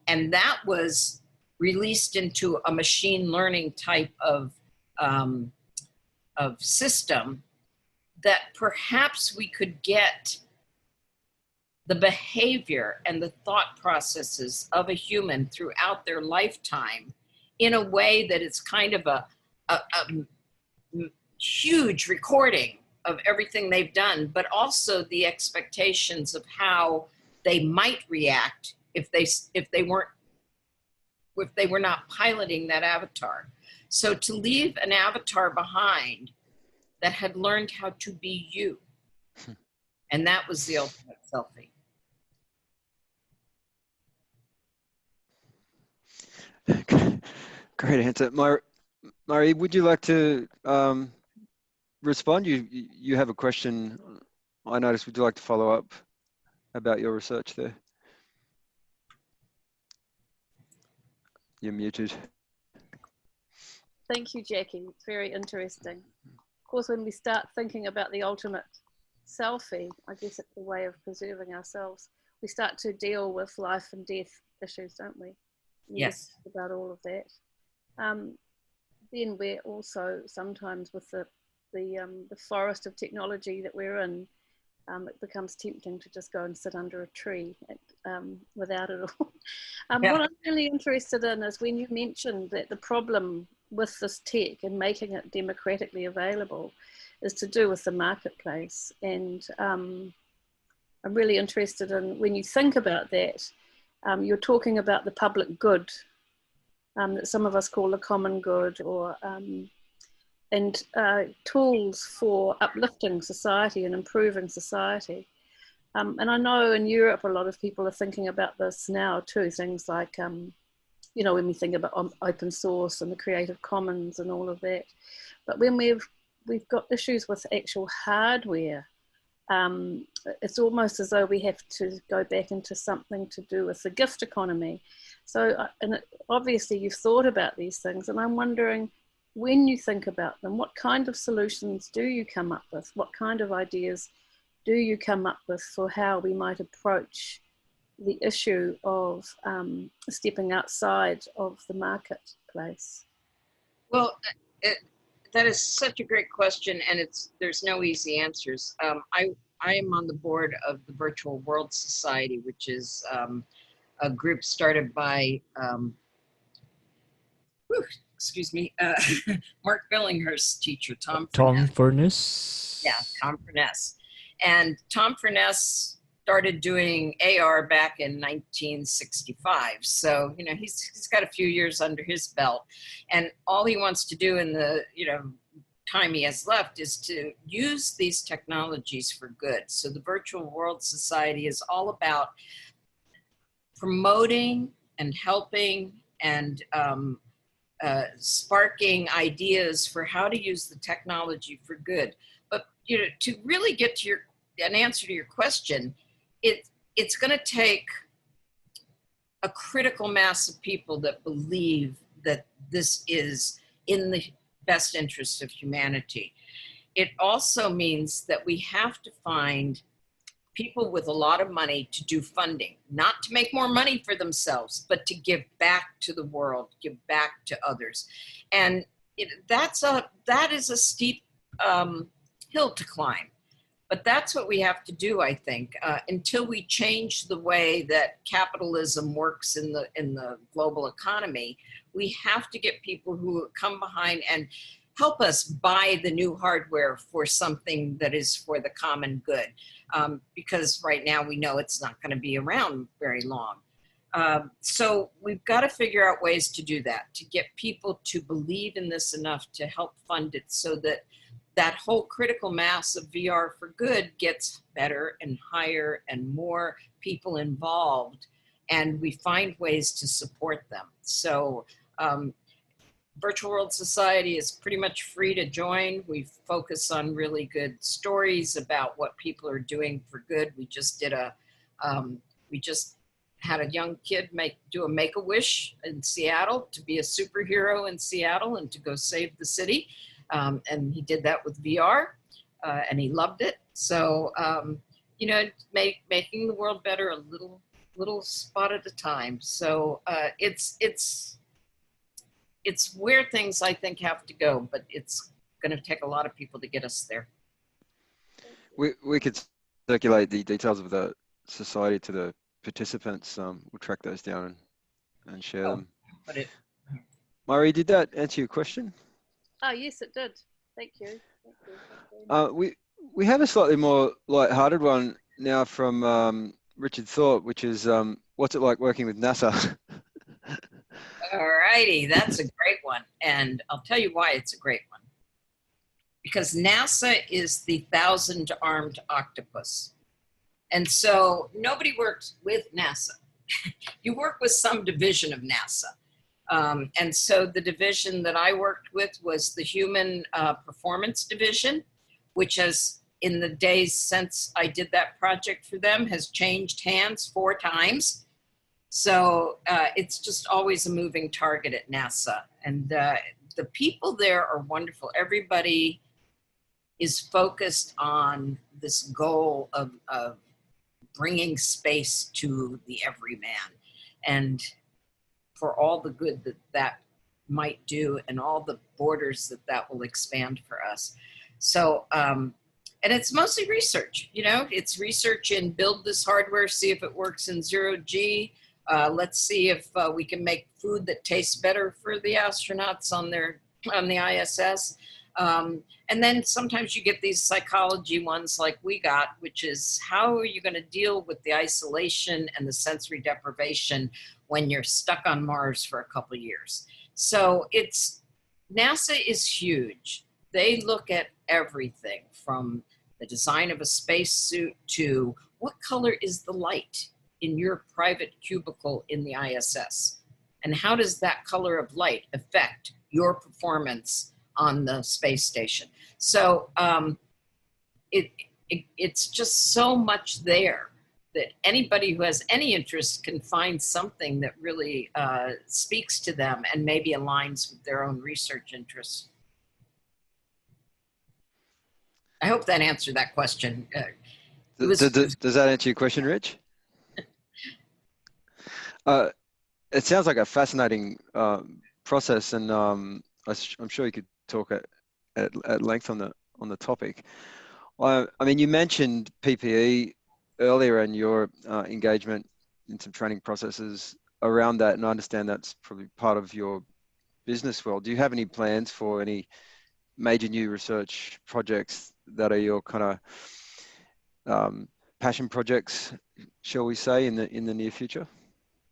and that was released into a machine learning type of system, that perhaps we could get the behavior and the thought processes of a human throughout their lifetime in a way that it's kind of a huge recording of everything they've done, but also the expectations of how they might react if they were not piloting that avatar. So to leave an avatar behind that had learned how to be you, and that was the ultimate selfie. Great answer. Morie, would you like to respond? You have a question, I noticed. Would you like to follow up about your research there? You're muted. Thank you, Jackie. It's very interesting. Of course, when we start thinking about the ultimate selfie, I guess it's a way of preserving ourselves. We start to deal with life and death issues, don't we? Yes. About all of that. Then we're also sometimes with the forest of technology that we're in, it becomes tempting to just go and sit under a tree without it all. What I'm really interested in is when you mentioned that the problem with this tech and making it democratically available is to do with the marketplace. And I'm really interested in, when you think about that, you're talking about the public good that some of us call the common good, or and tools for uplifting society and improving society. And I know in Europe, a lot of people are thinking about this now too, things like, when we think about open source and the Creative Commons and all of that. But when we've got issues with actual hardware, it's almost as though we have to go back into something to do with the gift economy. So, and obviously you've thought about these things, and I'm wondering, when you think about them, what kind of solutions do you come up with? What kind of ideas do you come up with for how we might approach the issue of stepping outside of the marketplace? Well, that is such a great question, and there's no easy answers. I am on the board of the Virtual World Society, which is a group started by Mark Billinghurst's teacher, Tom Furness. Yeah, Tom Furness. And Tom Furness started doing AR back in 1965. So, he's got a few years under his belt. And all he wants to do in the, time he has left is to use these technologies for good. So the Virtual World Society is all about promoting and helping and sparking ideas for how to use the technology for good. But to really get to an answer to your question, it's going to take a critical mass of people that believe that this is in the best interest of humanity. It also means that we have to find people with a lot of money to do funding, not to make more money for themselves, but to give back to the world, give back to others. And that is a steep hill to climb. But that's what we have to do, I think, until we change the way that capitalism works in the global economy. We have to get people who come behind and help us buy the new hardware for something that is for the common good, because right now we know it's not going to be around very long. So we've got to figure out ways to do that, to get people to believe in this enough to help fund it, so that that whole critical mass of VR for good gets better and higher and more people involved, and we find ways to support them. So Virtual World Society is pretty much free to join. We focus on really good stories about what people are doing for good. We just did we just had a young kid do a Make-A-Wish in Seattle to be a superhero in Seattle and to go save the city. And he did that with VR, and he loved it. So, you know, making the world better a little spot at a time. So it's where things, I think, have to go, but it's going to take a lot of people to get us there. We could circulate the details of the society to the participants. We'll track those down and share them. But Morie, did that answer your question? Oh, yes, it did. Thank you. We have a slightly more light-hearted one now from Richard Thorpe, which is what's it like working with NASA? All righty, that's a great one. And I'll tell you why it's a great one. Because NASA is the 1,000-armed octopus. And so nobody works with NASA. You work with some division of NASA. And so the division that I worked with was the Human Performance Division, which has, in the days since I did that project for them, has changed hands 4 times. So it's just always a moving target at NASA. And the people there are wonderful. Everybody is focused on this goal of bringing space to the everyman. And for all the good that that might do and all the borders that that will expand for us. So, and it's mostly research, you know, it's research in build this hardware, see if it works in 0G. Let's see if we can make food that tastes better for the astronauts on the ISS. And then sometimes you get these psychology ones like we got, which is how are you going to deal with the isolation and the sensory deprivation when you're stuck on Mars for a couple of years. So NASA is huge. They look at everything from the design of a spacesuit to what color is the light in your private cubicle in the ISS? And how does that color of light affect your performance on the space station? So it's just so much there that anybody who has any interest can find something that really speaks to them and maybe aligns with their own research interests. I hope that answered that question. Does that answer your question, Rich? It sounds like a fascinating process, and I'm sure you could talk at length on the topic. I mean, you mentioned PPE earlier and your engagement in some training processes around that, and I understand that's probably part of your business world. Do you have any plans for any major new research projects that are your kind of passion projects, shall we say, in the near future?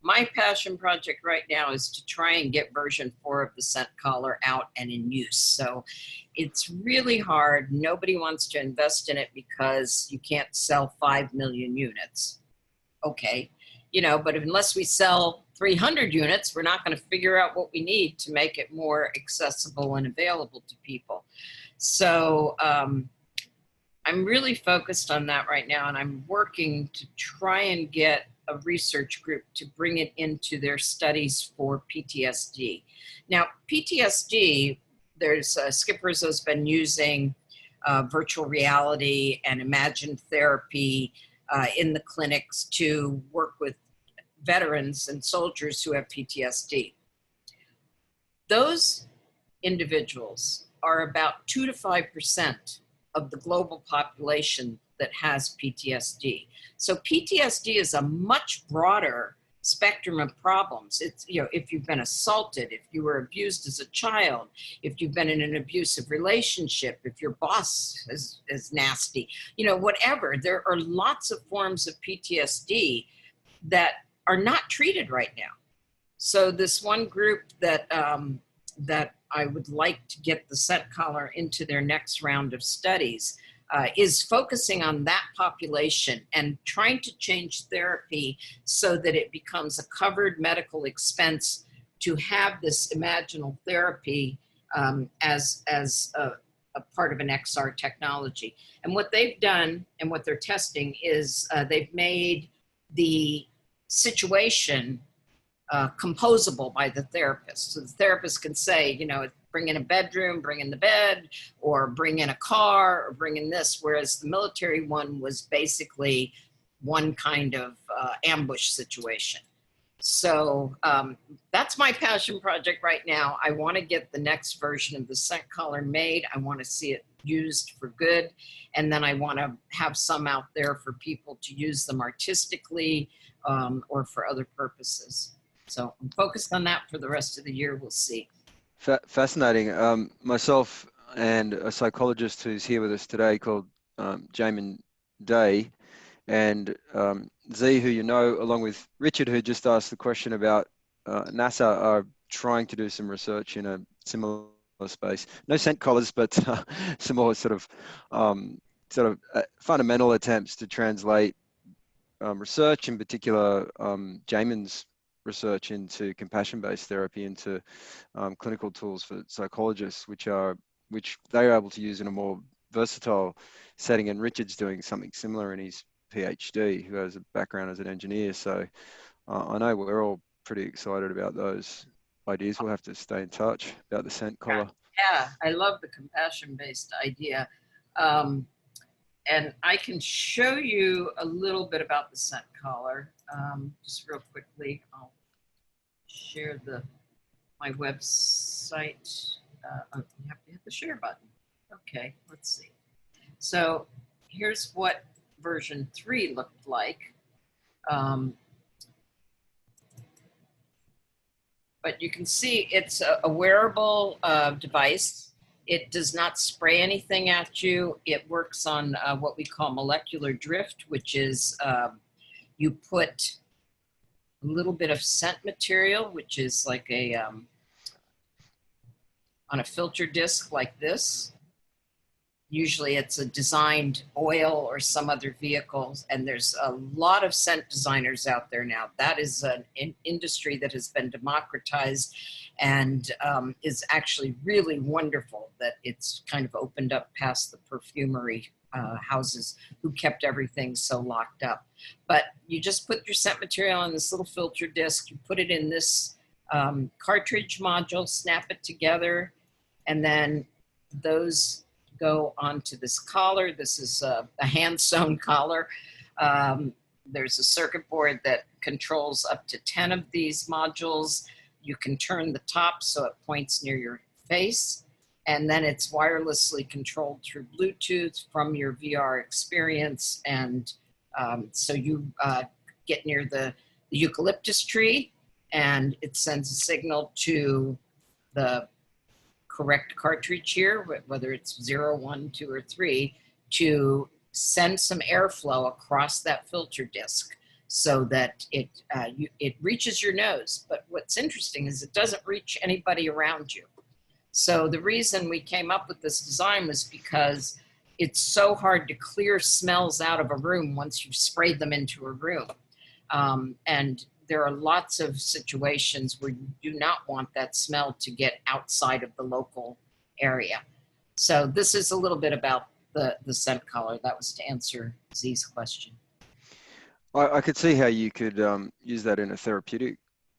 My passion project right now is to try and get version 4 of the scent collar out and in use. So it's really hard. Nobody wants to invest in it because you can't sell 5 million units. Okay, you know, but unless we sell 300 units, we're not going to figure out what we need to make it more accessible and available to people. So I'm really focused on that right now, and I'm working to try and get a research group to bring it into their studies for PTSD. Now, PTSD, there's Skip Rizzo's been using virtual reality and imagined therapy in the clinics to work with veterans and soldiers who have PTSD. Those individuals are about 2 to 5% of the global population that has PTSD. So PTSD is a much broader spectrum of problems. It's, you know, if you've been assaulted, if you were abused as a child, if you've been in an abusive relationship, if your boss is nasty, you know, whatever. There are lots of forms of PTSD that are not treated right now. So this one group that that I would like to get the scent collar into their next round of studies is focusing on that population and trying to change therapy so that it becomes a covered medical expense to have this imaginal therapy as a part of an XR technology. And what they've done and what they're testing is they've made the situation composable by the therapist. So the therapist can say, you know, bring in a bedroom, bring in the bed, or bring in a car, or bring in this, whereas the military one was basically one kind of ambush situation. So that's my passion project right now. I want to get the next version of the scent collar made. I want to see it used for good. And then I want to have some out there for people to use them artistically or for other purposes. So I'm focused on that for the rest of the year. We'll see. Fascinating. Myself and a psychologist who's here with us today called Jacquelyn Morie, and Z, who you know, along with Richard, who just asked the question about NASA, are trying to do some research in a similar space. No scent collars, but some more sort of fundamental attempts to translate research, in particular Jacquelyn's research into compassion-based therapy, into clinical tools for psychologists, which they are able to use in a more versatile setting. And Richard's doing something similar in his PhD, who has a background as an engineer. So I know we're all pretty excited about those ideas. We'll have to stay in touch about the scent collar. Yeah, I love the compassion-based idea. And I can show you a little bit about the scent collar. Just real quickly, I'll share my website. You have to hit the share button. Okay, let's see. So here's what version 3 looked like. But you can see it's a wearable device. It does not spray anything at you. It works on what we call molecular drift, which is you put a little bit of scent material, which is like on a filter disc like this. Usually it's a designed oil or some other vehicles, and there's a lot of scent designers out there now. That is an industry that has been democratized and is actually really wonderful that it's kind of opened up past the perfumery houses who kept everything so locked up. But you just put your scent material on this little filter disc, you put it in this cartridge module, snap it together, and then those go onto this collar. This is a hand-sewn collar. There's a circuit board that controls up to 10 of these modules. You can turn the top so it points near your face, and then it's wirelessly controlled through Bluetooth from your VR experience. And so you get near the eucalyptus tree, and it sends a signal to the correct cartridge here, whether it's 0, 1, 2, or 3, to send some airflow across that filter disc so that it reaches your nose. But what's interesting is it doesn't reach anybody around you. So the reason we came up with this design was because it's so hard to clear smells out of a room once you've sprayed them into a room. And there are lots of situations where you do not want that smell to get outside of the local area. So this is a little bit about the scent collar. That was to answer Z's question. I could see how you could use that in a therapeutic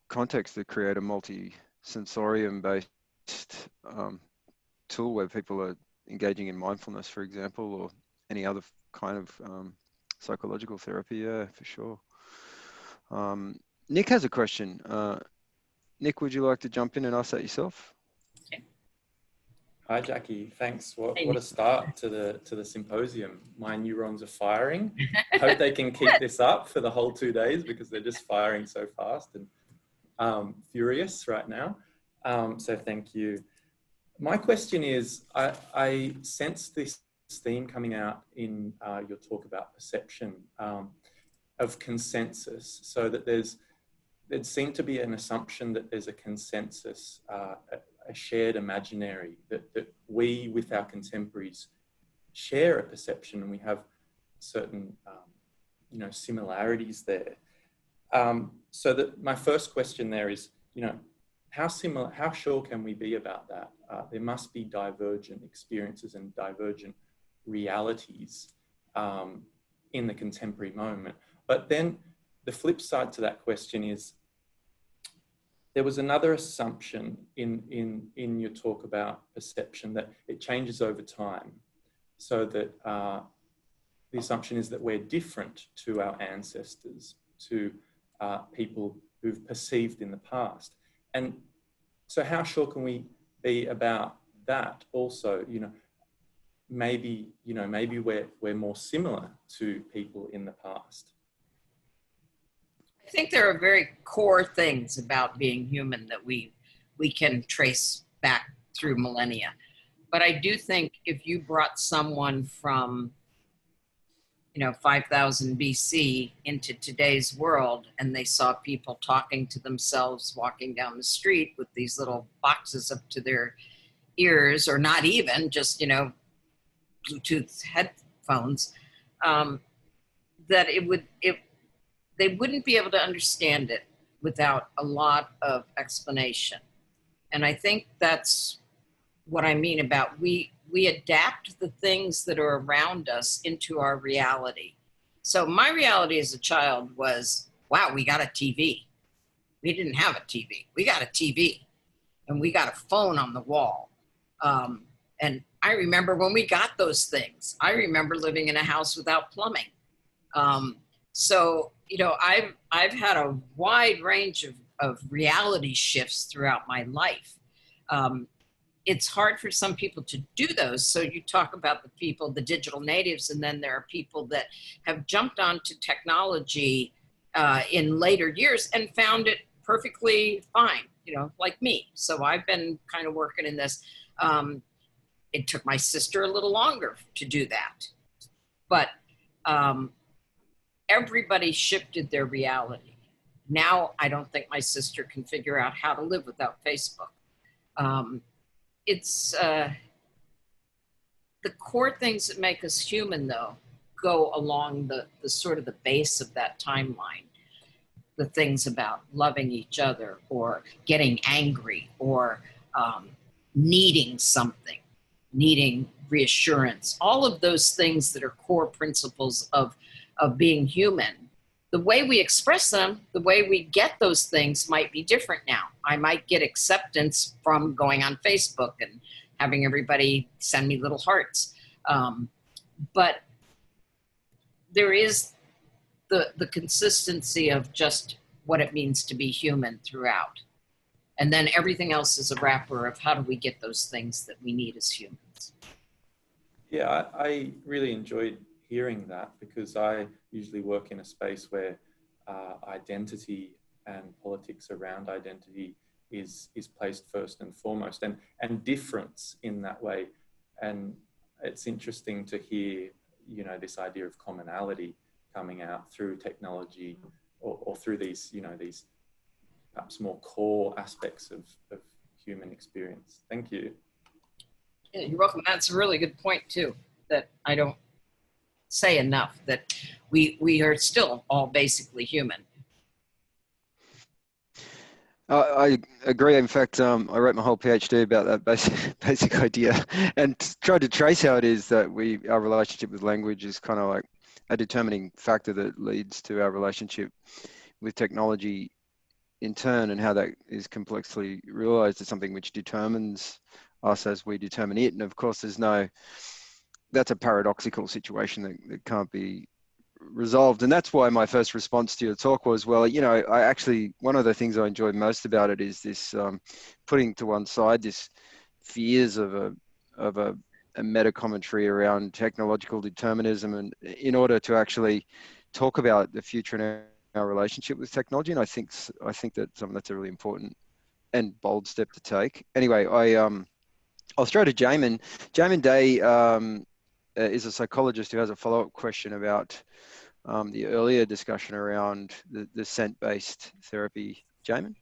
context to create a multi-sensorium-based tool where people are engaging in mindfulness, for example, or any other kind of psychological therapy. Yeah, for sure. Nick has a question. Nick, would you like to jump in and ask that yourself? Hi, Jackie. Thanks. What a start to the symposium. My neurons are firing. I hope they can keep this up for the whole 2 days because they're just firing so fast and furious right now. So thank you. My question is, I sense this theme coming out in your talk about perception of consensus, so that there'd seem to be an assumption that there's a consensus, a shared imaginary, that we with our contemporaries share a perception, and we have certain similarities there. So that my first question there is, how sure can we be about that? There must be divergent experiences and divergent realities in the contemporary moment. But then the flip side to that question is, there was another assumption in your talk about perception, that it changes over time. So that the assumption is that we're different to our ancestors, to people who've perceived in the past. And so how sure can we be about that also? Maybe we're more similar to people in the past. I think there are very core things about being human that we can trace back through millennia. But I do think if you brought someone from 5,000 BC into today's world, and they saw people talking to themselves walking down the street with these little boxes up to their ears, or not even, just Bluetooth headphones, that they wouldn't be able to understand it without a lot of explanation. And I think that's what I mean about we adapt the things that are around us into our reality. So my reality as a child was, wow, we got a TV. We didn't have a TV. We got a TV, and we got a phone on the wall. And I remember when we got those things. I remember living in a house without plumbing. So I've had a wide range of reality shifts throughout my life. It's hard for some people to do those. So you talk about the digital natives, and then there are people that have jumped onto technology in later years and found it perfectly fine, like me. So I've been kind of working in this. It took my sister a little longer to do that. But everybody shifted their reality. Now I don't think my sister can figure out how to live without Facebook. It's the core things that make us human, though, go along the sort of the base of that timeline. The things about loving each other, or getting angry, or needing something, needing reassurance, all of those things that are core principles of being human. The way we express them, the way we get those things might be different now. I might get acceptance from going on Facebook and having everybody send me little hearts. But there is the consistency of just what it means to be human throughout. And then everything else is a wrapper of how do we get those things that we need as humans. Yeah, I really enjoyed hearing that, because I usually work in a space where identity and politics around identity is placed first and foremost, and difference in that way. And it's interesting to hear, this idea of commonality coming out through technology, or through these perhaps more core aspects of human experience. Thank you. Yeah, you're welcome. That's a really good point too, that I don't say enough, that we are still all basically human. I agree. In fact, I wrote my whole PhD about that basic idea, and tried to trace how it is that our relationship with language is kind of like a determining factor that leads to our relationship with technology in turn, and how that is complexly realized as something which determines us as we determine it. And of course, that's a paradoxical situation that can't be resolved. And that's why my first response to your talk was, well, you know, one of the things I enjoy most about it is this putting to one side this fears of a meta commentary around technological determinism, and in order to actually talk about the future and our relationship with technology. And I think that that's a really important and bold step to take. Anyway, I'll throw to Jacquelyn. Jacquelyn Day is a psychologist who has a follow-up question about the earlier discussion around the scent-based therapy. Jacquelyn?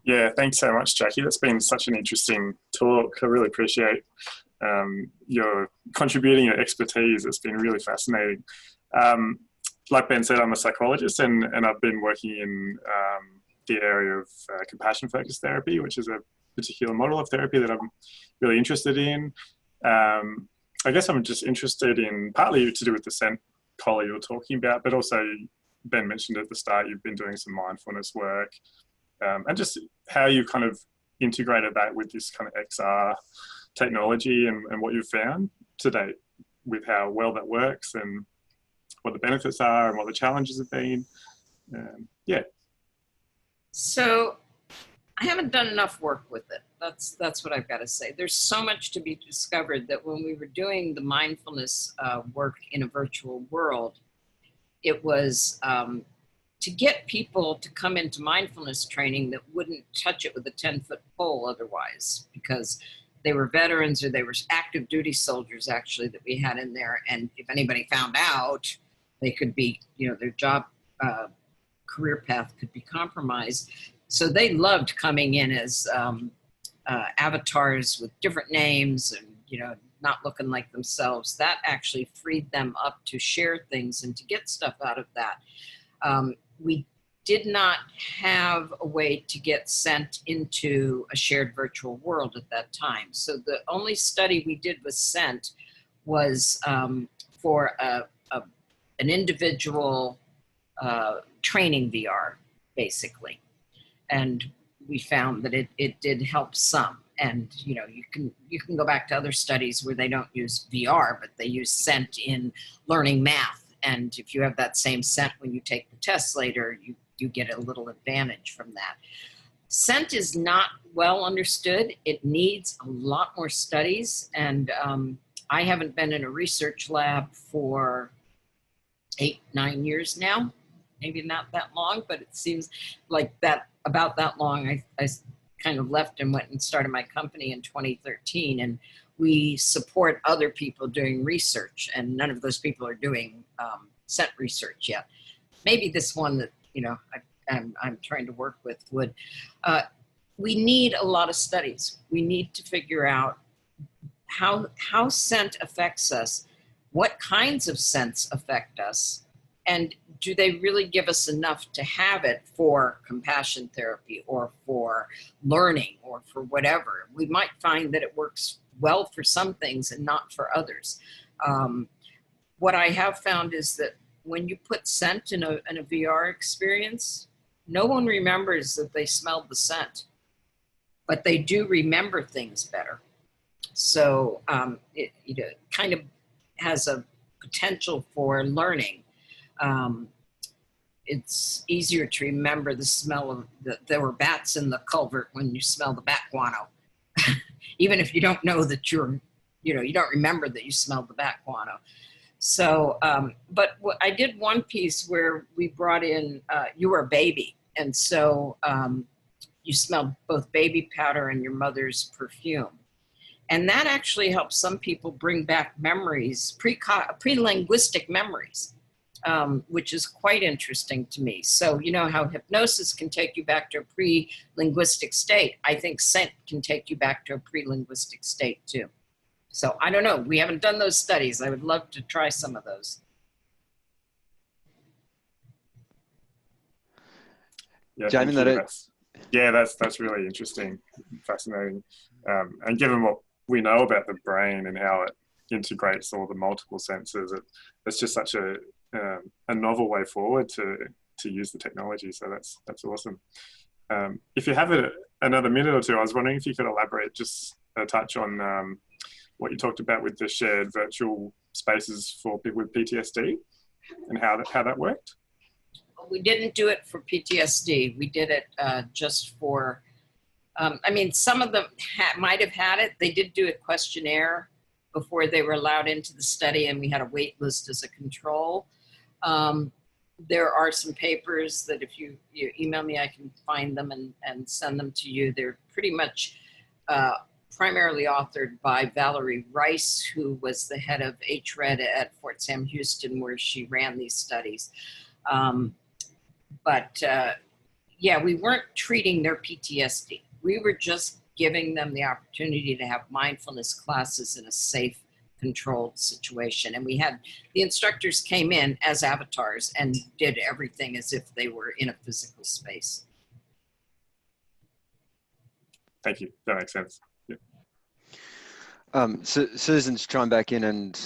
Yeah, thanks so much, Jackie. That's been such an interesting talk. I really appreciate your contributing your expertise. It's been really fascinating. Like Ben said, I'm a psychologist, and I've been working in the area of compassion-focused therapy, which is a particular model of therapy that I'm really interested in. I guess I'm just interested in, partly to do with the scent collar you were talking about, but also Ben mentioned at the start, you've been doing some mindfulness work, and just how you kind of integrated that with this kind of XR technology and what you've found to date with how well that works and what the benefits are and what the challenges have been. Yeah. So I haven't done enough work with it. That's what I've got to say. There's so much to be discovered that when we were doing the mindfulness work in a virtual world, it was to get people to come into mindfulness training that wouldn't touch it with a 10-foot pole otherwise, because they were veterans or they were active duty soldiers actually that we had in there. And if anybody found out, they could be, you know, their job career path could be compromised. So they loved coming in as avatars with different names and, you know, not looking like themselves. That actually freed them up to share things and to get stuff out of that. We did not have a way to get sent into a shared virtual world at that time. So the only study we did with scent was for an individual training VR, basically. And we found that it did help some. And you know, you can go back to other studies where they don't use VR, but they use scent in learning math. And if you have that same scent when you take the test later, you get a little advantage from that. Scent is not well understood. It needs a lot more studies. And I haven't been in a research lab for 8-9 years now, maybe not that long, but it seems like that about that long. I kind of left and went and started my company in 2013, and we support other people doing research, and none of those people are doing scent research yet. Maybe this one that, you know, I'm trying to work with would. We need a lot of studies. We need to figure out how scent affects us, what kinds of scents affect us, and do they really give us enough to have it for compassion therapy or for learning or for whatever. We might find that it works well for some things and not for others. What I have found is that when you put scent in a VR experience, no one remembers that they smelled the scent, but they do remember things better. So it kind of has a potential for learning. It's easier to remember the smell of there were bats in the culvert when you smell the bat guano, even if you don't know that you don't remember that you smelled the bat guano. So, but I did one piece where we brought in, you were a baby. And so you smelled both baby powder and your mother's perfume. And that actually helps some people bring back memories, pre-linguistic memories, which is quite interesting to me. So you know how hypnosis can take you back to a pre-linguistic state. I think scent can take you back to a pre-linguistic state too. So I don't know. We haven't done those studies. I would love to try some of those. Yeah, Jacquelyn, that's really interesting, fascinating. And given what we know about the brain and how it integrates all the multiple senses. It's just such a novel way forward to use the technology. So that's awesome. If you have another minute or two, I was wondering if you could elaborate just a touch on what you talked about with the shared virtual spaces for people with PTSD and how that worked. We didn't do it for PTSD. We did it just for, I mean, some of them might have had it. They did do a questionnaire before they were allowed into the study, and we had a wait list as a control. There are some papers that if you email me, I can find them and send them to you. They're pretty much primarily authored by Valerie Rice, who was the head of HRED at Fort Sam Houston, where she ran these studies. Yeah, we weren't treating their PTSD. We were just giving them the opportunity to have mindfulness classes in a safe, controlled situation. And we had, the instructors came in as avatars and did everything as if they were in a physical space. Thank you, that makes sense. Yeah. So Susan's chimed back in and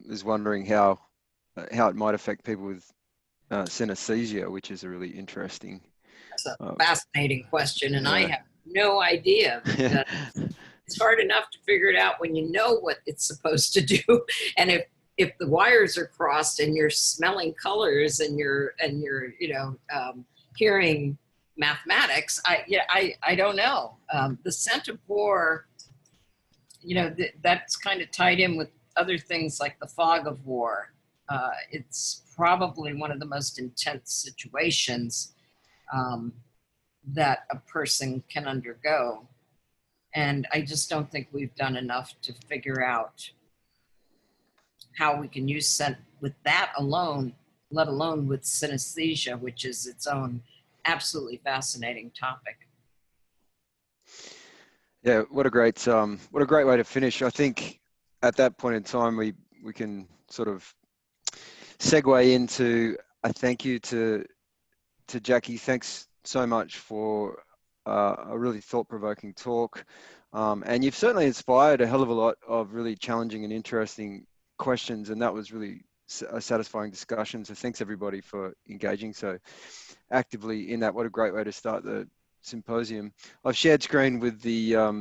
is wondering how it might affect people with synesthesia, which is a really interesting. That's a fascinating question, and yeah. I have no idea. It's hard enough to figure it out when you know what it's supposed to do, and if the wires are crossed and you're smelling colors and you're hearing mathematics, I don't know. The scent of war, that's kind of tied in with other things like the fog of war. It's probably one of the most intense situations that a person can undergo. And I just don't think we've done enough to figure out how we can use scent with that alone, let alone with synesthesia, which is its own absolutely fascinating topic. Yeah, what a great way to finish. I think at that point in time, we can sort of segue into a thank you to Jackie. Thanks so much for a really thought-provoking talk. And you've certainly inspired a hell of a lot of really challenging and interesting questions, and that was really a satisfying discussion. So thanks everybody for engaging so actively in that. What a great way to start the symposium. I've shared screen with the